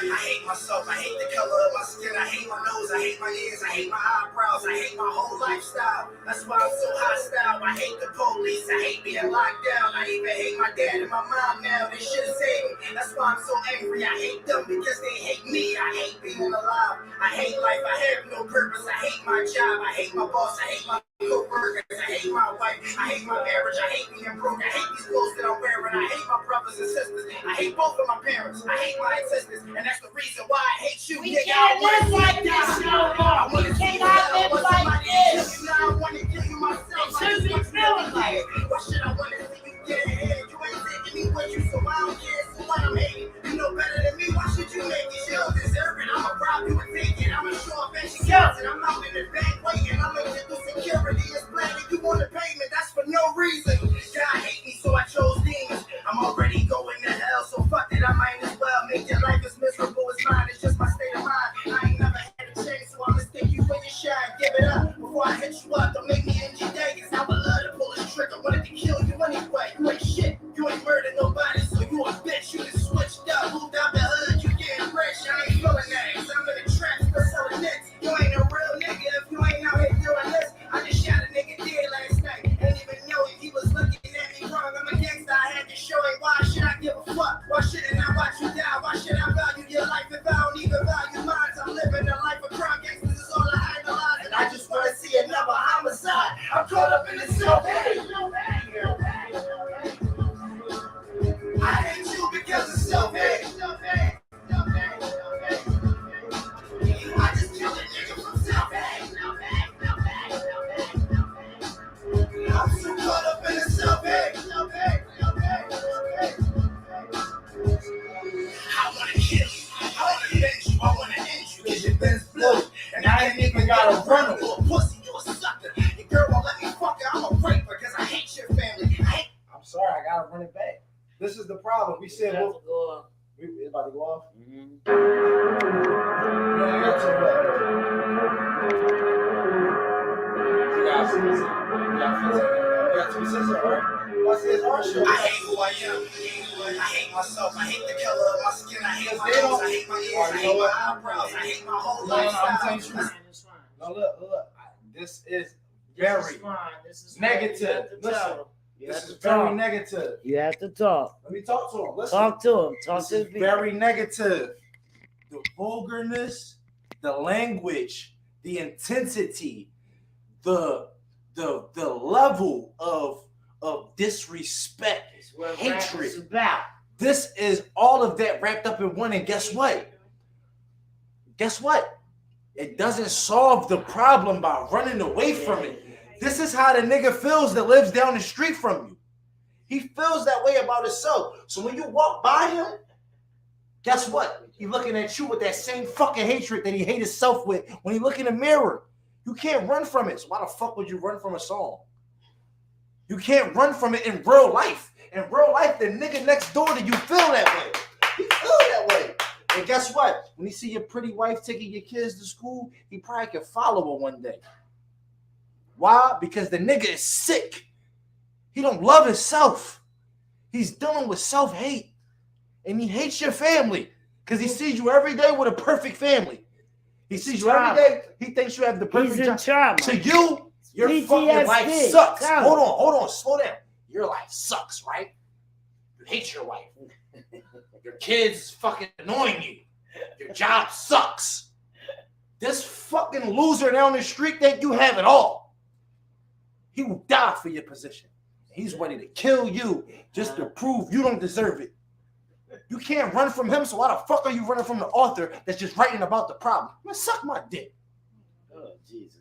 I hate myself. I hate the color of my skin. I hate my nose. I hate my ears. I hate my eyebrows. I hate my whole lifestyle. That's why I'm so hostile. I hate the police. I hate being locked down. I even hate my dad and my mom now. They should have saved me. That's why I'm so angry. I hate them because they hate me. I hate being alive. I hate life. I have no purpose. I hate my job. I hate my boss. I hate my co-workers, I hate my wife, I hate my marriage, I hate being broke, I hate these clothes that I'm wearing, I hate my brothers and sisters, I hate both of my parents, I hate my existence, and that's the reason why I hate you, We nigga. can't live like this no more. We cannot live like this. I want to kill you myself. It shouldn't be feeling like it. Why should I want to see you get ahead? You ain't taking me with you, so I don't care. So what I'm hating, you know better than me. Why should you make it? You don't deserve it. I'ma rob you and take it. I'ma show up and she counts it. I'm out in the bank waiting. I'ma get through security. It's planning. You on the payment. That's for no reason. God hate me, so I chose demons. I'm already going to hell, so fuck it. I might as well make your life as miserable as mine. It's just my state of mind. I ain't never had a chance, so I'ma stick you when you shine. Give it up before I hit you up. Don't make me end your day, 'cause I would love to pull this trigger. Wanted to kill you anyway. You ain't shit. You ain't murdered nobody, so you a bitch. You just switched up, moved out the hood. You getting rich. I ain't feeling that, 'cause I'm in the traps for selling nets. You ain't a real nigga if you ain't out here doing this. I just shot a nigga dead last night. Ain't even know if he was looking at me wrong. I'm a gangster. I had to show him. Why should I give a fuck? Why shouldn't I watch you die? Why should I value your life if I don't even value mine? I'm living a life of crime. Gangsters is all I idolize, and I just want to see another homicide. I'm caught up in this self-hate. I hate you because of self-hate. I just killed a nigga from self-hate. I'm so caught up in the self-hate. I wanna kill you. I wanna bend you. I wanna end you. 'Cause your Ben's blue. And I ain't even got a runner. You a pussy. You a sucker. Your girl won't let me fuck her. I'm a raper 'cause I hate your family. I'm sorry, I gotta run it back. This is the problem. We said Go on. we about to go off. Mm-hmm. You only got 2 left. You got 2 minutes. You got 2 cents, all right? What's this our show? I hate who I am. I hate myself. I hate the color of my skin. I hate my nose. I hate my ears. I hate my eyebrows. I hate my whole No, I'm lifestyle. telling you. It's fine. No, look. This is This very is fine. This is negative. You have to Listen, tell him. You this have is to talk. very negative. You have to talk. Let me talk to him. Listen. Talk to him. Talk This to is the people. very negative. The vulgarness, the language, the intensity, the level of disrespect, It's what hatred. rap is about. This is all of that wrapped up in one. And guess what? It doesn't solve the problem by running away from it. This is how the nigga feels that lives down the street from you. He feels that way about himself. So when you walk by him, guess what? He looking at you with that same fucking hatred that he hates himself with when he look in the mirror. You can't run from it. So why the fuck would you run from a song? You can't run from it in real life. In real life, the nigga next door to you feel that way. He feel that way. And guess what? When he see your pretty wife taking your kids to school, he probably can follow her one day. Why? Because the nigga is sick. He don't love himself. He's dealing with self-hate. And he hates your family. Because he sees you every day with a perfect family. He sees you every day. He thinks you have the perfect He's in trauma. To you, your PTSD. fucking life sucks. Tell Hold on, slow down. Your life sucks, right? You hate your wife. Your kids fucking annoying you. Your job sucks. This fucking loser down the street think you have it all. He will die for your position. He's ready to kill you just to prove you don't deserve it. You can't run from him, so why the fuck are you running from the author that's just writing about the problem? Man, suck my dick. Oh, Jesus.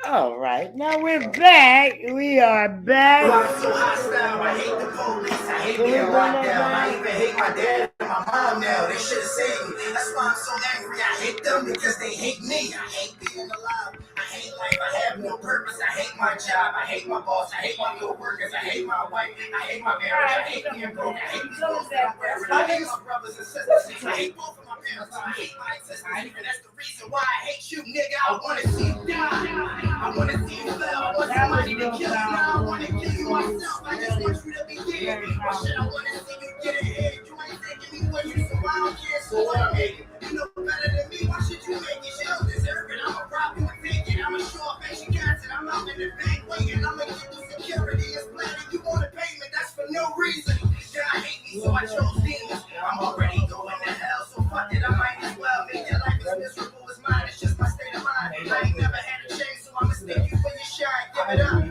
All right. Now we're back. We are back. I'm so hostile. I hate the police. I hate being locked down. I even hate my dad and my mom now. They should have saved me. That's why I'm so angry. I hate them because they hate me. I hate being alive. I hate life. I have no purpose. I hate my job. I hate my boss. I hate my co-workers. I hate my wife. I hate my marriage. I hate being broke. I hate these clothes that I'm wearing. I hate my brothers and sisters. I hate both of my parents. I hate my existence. And that's the reason why I hate you, nigga. I want to see you die. I want to see you fail. I want somebody to kill you. Now I want to kill you myself. I just want you to be dead. Why should I want to see you get ahead? You ain't taking me with you, so I don't care. So what I'm hating. You know better than me. Why should you make it? You don't deserve it. I'ma rob you and take it. I'ma show up and she got it. I'm out in the bank waiting. I'ma get through security. It's planning. You want a payment. That's for no reason. God hate me, so I chose demons. I'm already going to hell, so fuck it. I might as well make your life as miserable as mine. It's just my state of mind. I ain't never had a chance, so I'ma stick you when you shine. Give it up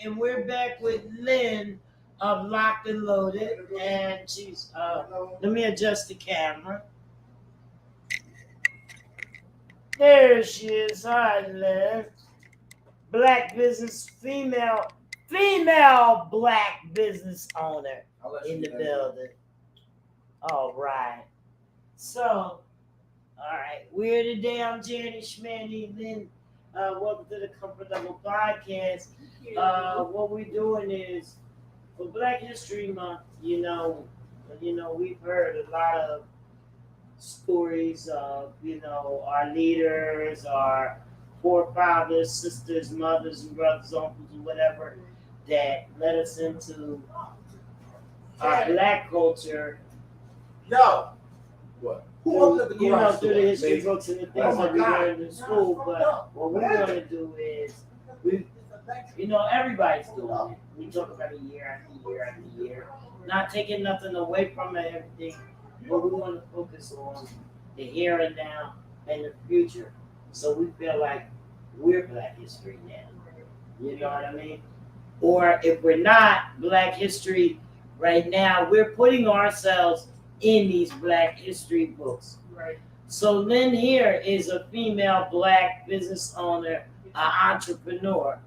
and we're back with Lynn of Locked and Loaded, and she's. Let me adjust the camera. There she is. Hi, Lynn. Black business, female black business owner in the building. All right. So, all right, we're today. I'm Jenny Schmanny. Then, welcome to the Comfort Level Podcast. What we're doing is for Black History Month. You know, we've heard a lot of stories of our leaders, our forefathers, sisters, mothers, and brothers, uncles, and whatever that led us into our Black culture. Yo, what? Who opened up the garage Through the history books and the things that we God. learned in school. But what we're going to do is, everybody's doing it. We talk about it year after year after year, not taking nothing away from it, everything, but we want to focus on the here and now and the future. So we feel like we're Black history now. You know what I mean? Or if we're not Black history right now, we're putting ourselves in these Black history books. Right. So Lynn here is a female Black business owner, an entrepreneur.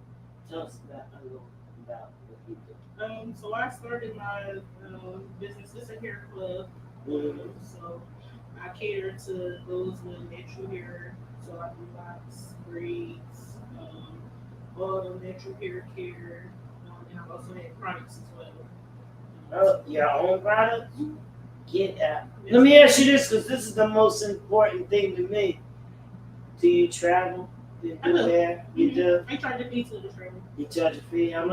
Tell us a little about what you do. So I started my business. It's a hair club. So I cater to those with natural hair. So I do locks, braids, all the natural hair care, and I also have products as well. Your own products? Get out. Let me ask you this, because this is the most important thing to me. Do you travel? You I do do. hair? You do? I charge a fee to the travel. You charge a fee? How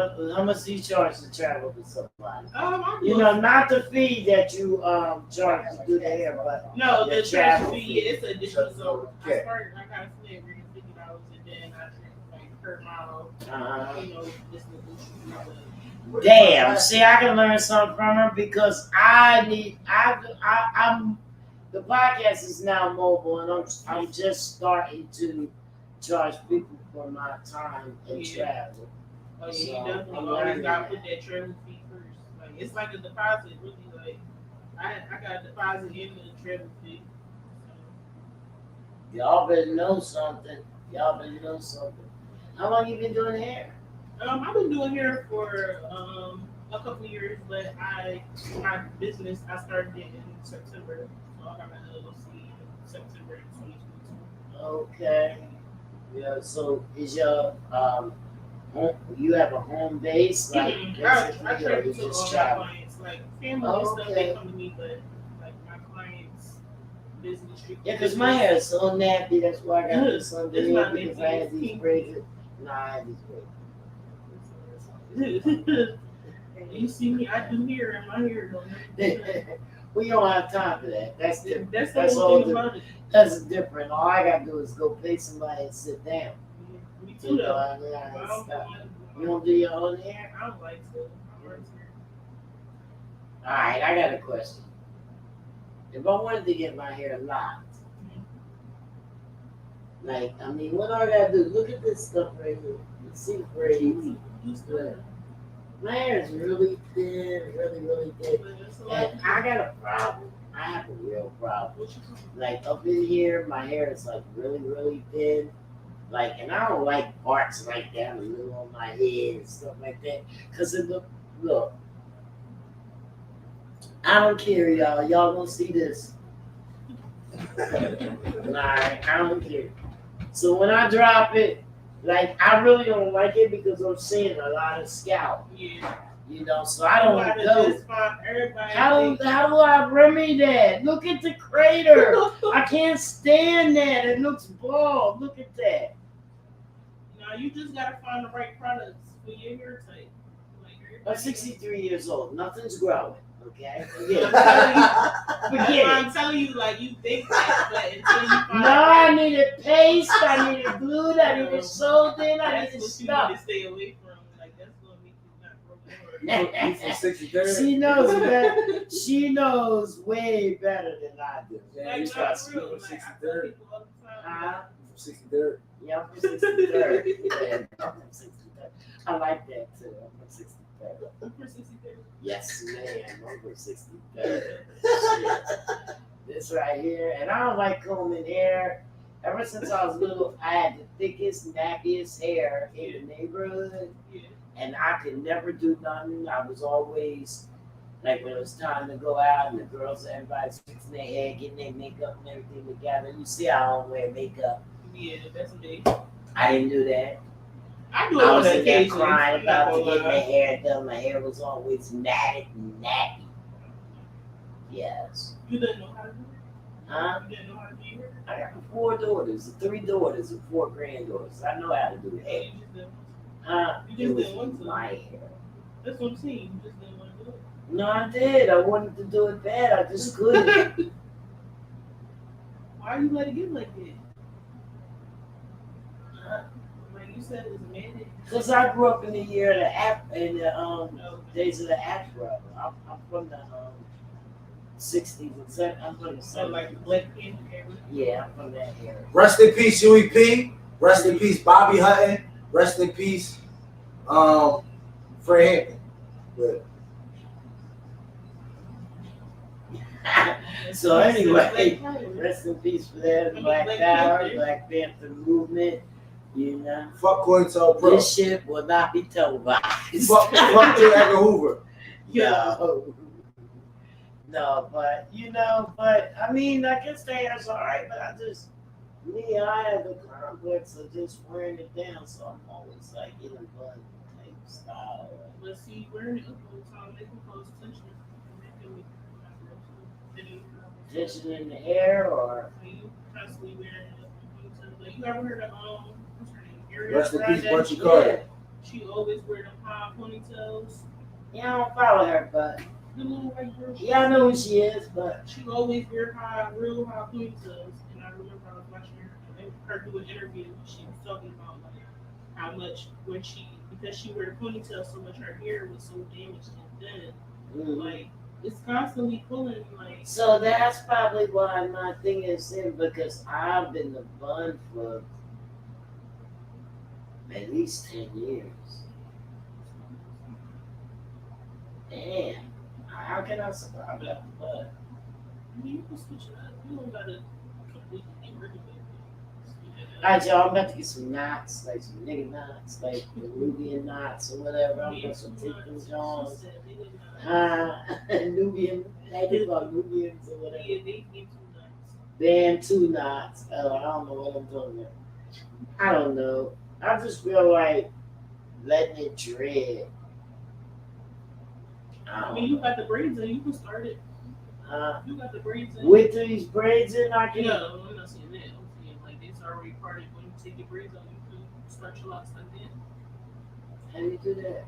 much do you charge to travel with somebody? I You know, not the fee that you charge to do the hair, but no, your the travel travel fee, it's an additional. So I Okay. started, I got a flat rate of $50, and then I charge like per mile. This negotiable. Damn. See, I can learn something from her because I'm the podcast is now mobile, and I'm just starting to charge people for my time and travel. Oh yeah, So, you definitely I'm always learning gotta that. put that travel fee first. Like it's like a deposit, really. Like I got a deposit into the travel fee. Y'all better know something. How long you been doing hair? I've been doing hair for a couple of years, but my business I started it in September, so I got my LLC in September 2022. Okay. Yeah. So is your you have a home base, like I basically, or travel you to just all my travel? clients, like family and stuff. They come to me, but like my clients' business. Yeah, because my hair is so nappy. That's why I got this under It's here not because nappy, I had it's these pink. braids. Nah, I had these braids. And you see me, I do hair, and my hair don't. We don't have time for that. That's different. That's the That's whole all thing about it. That's different. All I gotta do is go pay somebody and sit down. Me You too, know, though. I mean, I I don't stop. like- You don't do your own hair? I don't like to. I like to. All right, I got a question. If I wanted to get my hair locked, like, I mean, what I gotta do? Look at this stuff right here. You see the braids? Good. My hair is really thin, really thin. And I got a problem. I have a real problem. Like up in here, my hair is like really thin. Like, and I don't like parts like that in the middle of my head and stuff like that. Cause it look. I don't care, y'all. Y'all gonna see this. Alright, I don't care. So when I drop it, like I really don't like it because I'm seeing a lot of scalp. Yeah. You know, so I don't Gotta go. just find everybody. How do I remedy that? Look at the crater. I can't stand that. It looks bald. Look at that. No, you just gotta find the right products for your hair type. Like I'm 63 years old. Nothing's growing. Okay? I'm Forget telling you, it. I'm telling you, like you think that, but until you find No, I needed paste. I needed glue. I needed soap. I that's needed what you stuff. need to stay away from. Like that's gonna make you not grow more. You from 63rd? She knows better. She knows way better than I do. Yeah, you Like, try not to real. speak Like, from I tell 63rd. people all the time. Huh? From 63rd. Yeah, I'm from 63rd. Yeah, I'm from 63rd. I like that too. I'm from 63rd. I'm for 63. Yes, ma'am. I'm from 63rd. This right here, and I don't like combing hair. Ever since I was little, I had the thickest, nappiest hair in the neighborhood, Yeah. and I could never do nothing. I was always like when it was time to go out, and the girls, everybody's fixing their hair, getting their makeup and everything together. You see, I don't wear makeup. Yeah, that's what they. I didn't do that. I do it I on was in there occasion. crying I'm not about to gonna get my lie. hair done. My hair was always matted and nappy. Yes. You didn't know how to do it? Huh? You didn't know how to do it? I got 4 daughters, 3 daughters, and 4 granddaughters. I know how to do hair. You just didn't. Huh? You It just was didn't want to. my hair. That's what I'm saying. You just didn't want to do it. No, I did. I wanted to do it bad. I just couldn't. Why you let it get like that? Huh? Like you said, it was managed. Because I grew up in the year of the No. days of the Afro. I'm from the 60s and 70s. I'm from the So 70s. like Black Panther era. Yeah, I'm from that era. Rest in peace, Huey P. Rest in peace, Bobby Hutton. Rest in peace, Fred Hampton. But So anyway, Black Power. rest in peace for that. mean, Black Black Power, Panther. Black Panther movement. You know, fuck COINTELPRO. this shit will not be televised. Fuck J. Edgar Hoover. No. No, but but I mean, I guess the hair's alright, but I have a complex of just wearing it down, so I'm always like in a bun type style. But see, wearing it up all the time, they can cause tension. Tension in the hair, or You constantly wearing it up. Like, you ever heard of what's her name? Ariana Rest in peace, Grande? Bunchy Carter. She always wear them high ponytails. yeah, I don't follow her, but The little white girl. yeah, I know who she is, but She always wear real high ponytails. And I remember I was watching her do an interview. She was talking about like how much because she wear a ponytail so much, her hair was so damaged and thin. Like it's constantly pulling. Like so that's probably why my thing is in, because I've been the bun for at least 10 years. Damn, how can I survive that bun? I mean, you can switch it up. You don't gotta completely get rid of it. Alright, y'all, I'm about to get some knots, like some nigga knots, like the Nubian knots or whatever. I'm going to take them Johns. Nubian, I think about Nubians or whatever. Yeah, they get too nuts. Band 2 knots. Oh, I don't know what I'm talking about. I don't know. I just feel like letting it dread. I mean, you got the braids in, you can start it. Uh, You got the braids in. with these braids in, I can. No, I'm not saying that. I'm saying like it's already parted. When you take your braids out, you can start your locks like that. How do you do that?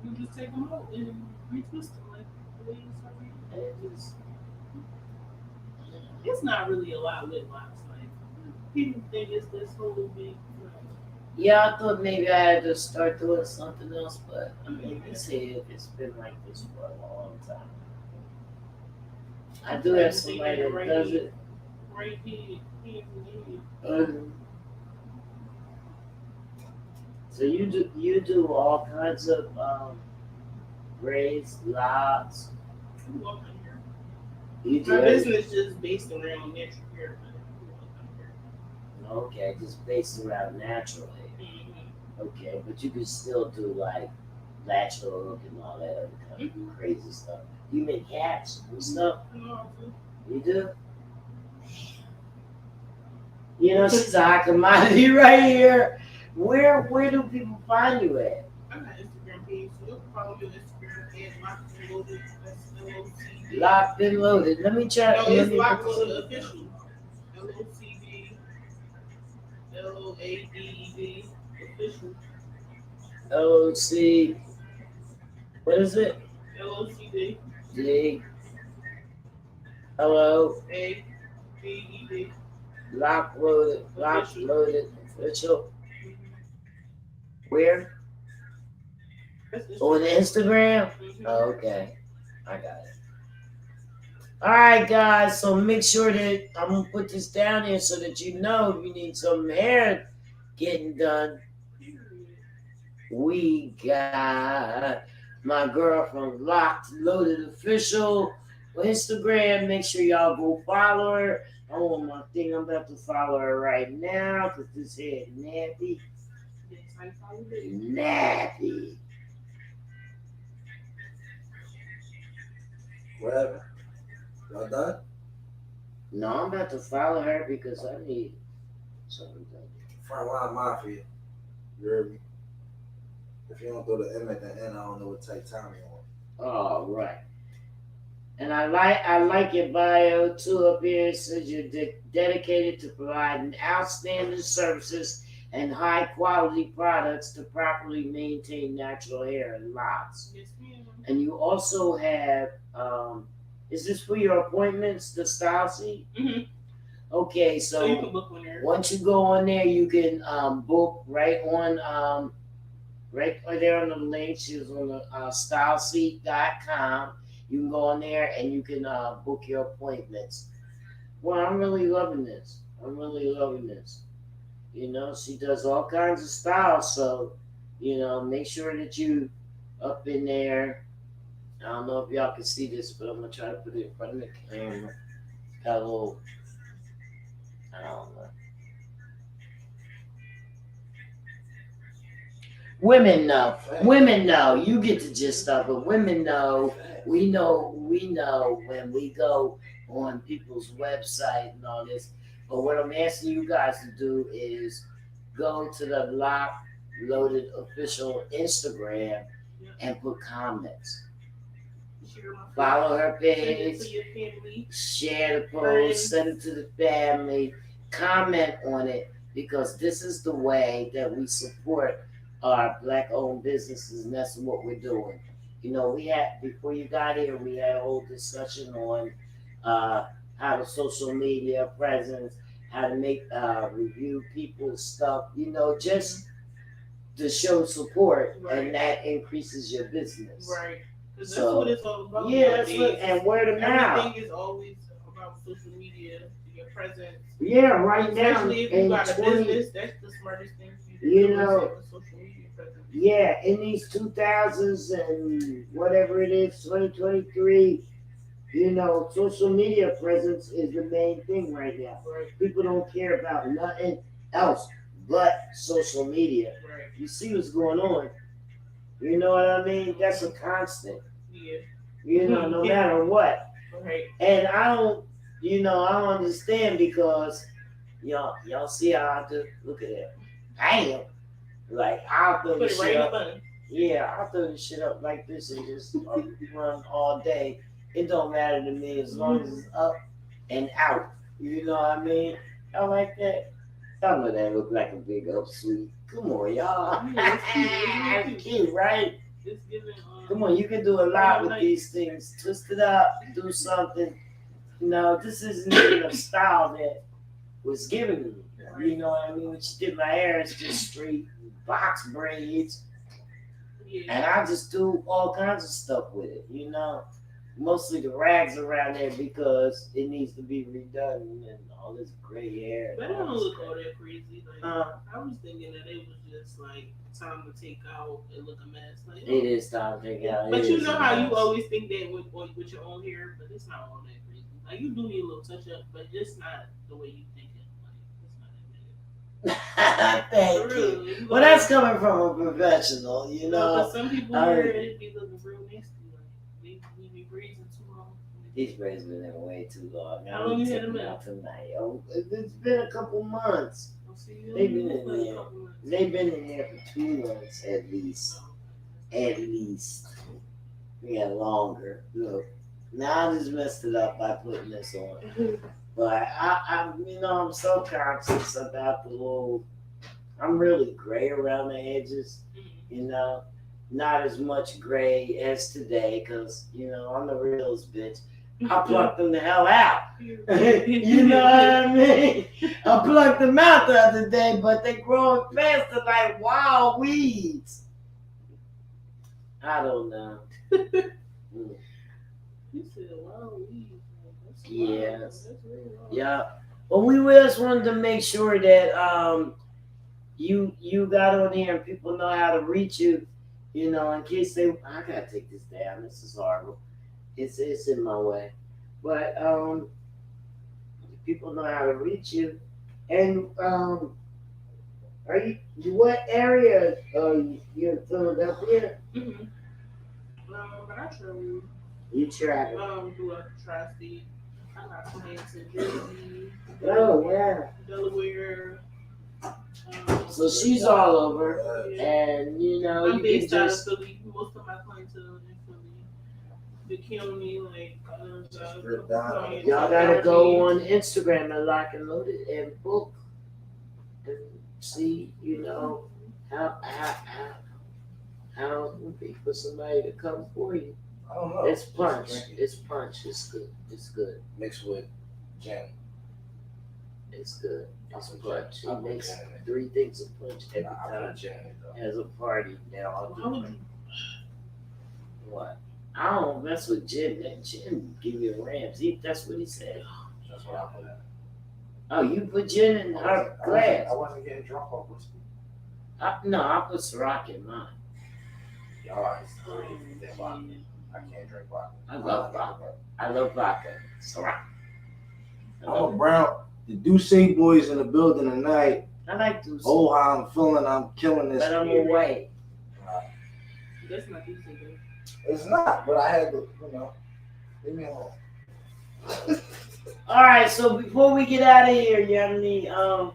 You just take them out and retwist them like the way it's already. And it just, It's not really a lot with locks. Like people think it's this whole big. yeah, I thought maybe I had to start doing something else, but I mean, this head, it's been like this for a long time. I do have somebody that does it. Right here. So you do all kinds of braids, locks. You do My everything. business just based around natural hair. Okay, just based around naturally. Okay, but you can still do like lateral look and all that other kind of crazy stuff. You make hats and stuff. You do? You know, she's a hot commodity right here. Where do people find you at? I got Instagram page, so you'll follow me on Instagram at Locked and Loaded. That's LOCD. Locked and loaded. Let me try. No, let it's me Locked put- Loaded Official. LOCD. LOADED. Official. LOC. What is it? LOCD. D. Hello. ADED. Locked loaded. Locked loaded. Official. Where? On Instagram? Oh, okay. I got it. All right, guys. So make sure that I'm going to put this down here so that you know if you need some hair getting done. We got my girl from Locked Loaded Official on Instagram. Make sure y'all go follow her. I want my thing. I'm about to follow her right now because this head nappy. Yes, I followed it. Nappy. Whatever. Y'all done? No, I'm about to follow her because I need something. Front line mafia. You heard me? If you don't throw the M at the end, I don't know what type time you on. Oh, right. And I like your bio too up here. It says you're dedicated to providing outstanding services and high quality products to properly maintain natural hair and locks. Yes, ma'am. And you also have, is this for your appointments, the style sheet? Mm-hmm. Okay, So you can so book on there. once you go on there, you can book right on, right there on the link. She was on the styleseat.com. You can go on there and you can book your appointments. Well, I'm really loving this. I'm really loving this. You know, she does all kinds of styles, so you know, make sure that you up in there. I don't know if y'all can see this, but I'm gonna try to put it in front of the camera. Got a little, I don't know. Women know. Women know. You get the gist of it. Women know. We know. We know when we go on people's website and all this. But what I'm asking you guys to do is go to the Lock Loaded Official Instagram and put comments. Share my Follow her Send it page. to your family. Share the Friends. post. Send it to the family. Comment on it because this is the way that we support our black-owned businesses, and that's what we're doing. You know, we had before you got here, we had a whole discussion on how to social media presence, how to make review people's stuff. You know, just to show support, Right. and that increases your business. Right. Because that's So, what it's all about. yeah, that's what, nowadays. and word of mouth. Everything is always about social media, your presence. Yeah, right now Especially if you in got a 20, business, that's the smartest thing for you to You do. know, Is have a social media presence. yeah, in these 2000s and whatever it is, 2023, you know, social media presence is the main thing right now. Right. People don't care about nothing else but social media. Right. You see what's going on. You know what I mean? That's a constant. Yeah. You know, no Yeah. matter what. Right. And I don't understand because y'all see how I do. Look at that. Damn. Like I'll throw Put this it right shit in the up. button. Yeah, I'll throw this shit up like this and just run all day. It don't matter to me as long as it's up and out. You know what I mean? I like that. Y'all know that look like a big upsuit. Come on, y'all. Yeah, it's cute. It's cute, right? It's giving. Come on, you can do a lot with these things. Twist it up, do something. You know, this isn't even a style that was given to me. You know what I mean? When she did my hair, it's just straight box braids. Yeah. And I just do all kinds of stuff with it, you know. Mostly the rags around there because it needs to be redone and all this gray hair. But it don't look all that crazy. Like Uh, I was thinking that it was just like time to take out and look a mess. Like It is time to take out. But It you is know a how you mess. always think that with your own hair, but it's not all that crazy. Like you do need a little touch up, but just not the way you think it. Like it's not that bad. Thank For you. real. Well, that's coming from a professional, you But know. some people I- here it be looking real nasty. Like they be breathing too long. These braids been there way too long. How long you had took them them out? out tonight. Oh, it's been a couple months. I'll see you They've been in like a there. couple months. They've been in there for 2 months at least. Oh, At least. Yeah, longer. Look. Now I just messed it up by putting this on. okay. But I'm so conscious about the little. I'm really gray around the edges, you know. Not as much gray as today, cause I'm the realest bitch. I plucked them the hell out. You know what I mean? I plucked them out the other day, but they growing faster like wild weeds. I don't know. You said wild weed. That's Yes. That's real wild. Yeah. But we just wanted to make sure that you got on here and people know how to reach you, you know, in case they I gotta take this down. This is horrible. It's in my way. But people know how to reach you. And are you what area are you in Philadelphia? Mm-hmm. But I travel. You travel. Do a tri-state. I got clients in Jersey, Oh yeah. Delaware. So she's all over, Yeah. and you know I'm you based can out of just Philly. Most of my clients are in Philly. The county, like y'all gotta go on Instagram and Lock and Load it and book and see, you know, how it would be for somebody to come for you. I don't know. It's punch. Just drink it. It's punch. It's good. It's good. Mixed with gin. It's good. It's I'll put punch. gin- I'll He put makes gin in it. 3 things of punch every Nah, I time put gin in it though. as a party. Now I'll How would do you? what? I don't mess with gin. That gin give you rams. That's what he said. That's what I put in it. Oh, you put gin in her glass? I wasn't getting drunk off whiskey. No, I put Ciroc in mine. Y'all is crazy. They vodka. I can't drink vodka. I love vodka. I love vodka. Ciroc. I'm a brown. The Duce boys in the building tonight. I like those. Oh, how I'm feeling. I'm killing this. But I'm away. That's not decent, though. It's not, but I had to, you know, leave me alone. All right, so before we get out of here, Yemini,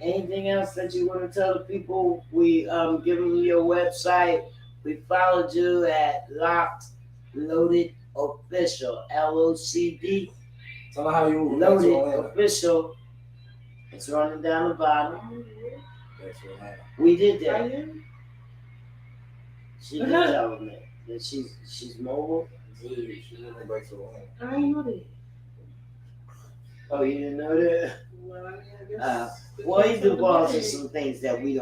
anything else that you want to tell the people? We give them your website. We followed you at Locked Loaded Official, LOCD. Tell them how you move back to Loaded Atlanta. Official. It's running down the bottom. Back to Atlanta. We did that. I am. She did tell me that she's mobile. She's moving back to Atlanta. I ain't know that. Oh, you didn't know that? Well, I mean, I guess. Well, he divulges some things that we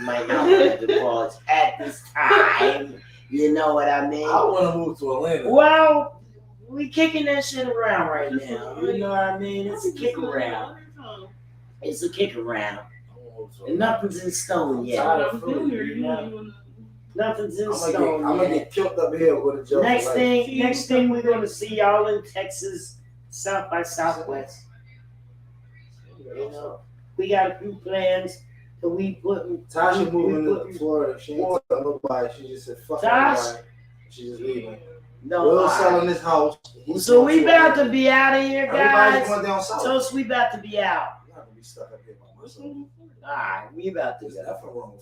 might not want to divulge at this time. You know what I mean? I want to move to Atlanta. Well, we kicking that shit around right now. You know what I mean? It's a kick around. It's a kick around. I wanna move to And Atlanta. nothing's in stone yet. I'm feeling here. You know? Nothing's in I'm stone gonna yet. get killed up here with a joke. Next thing we're gonna see y'all in Texas, South by Southwest. You know, we got a few plans that we put. Tasha moving to Florida. She ain't telling nobody. She just said fuck Tosh? everybody. She just leaving. No, Will lie. selling this house. He's So going we about to be out of here, Everybody's guys. going down south. Toast, we about to be out. I'm not gonna be stuck up here by myself. Alright, we about to There's go. nothing wrong with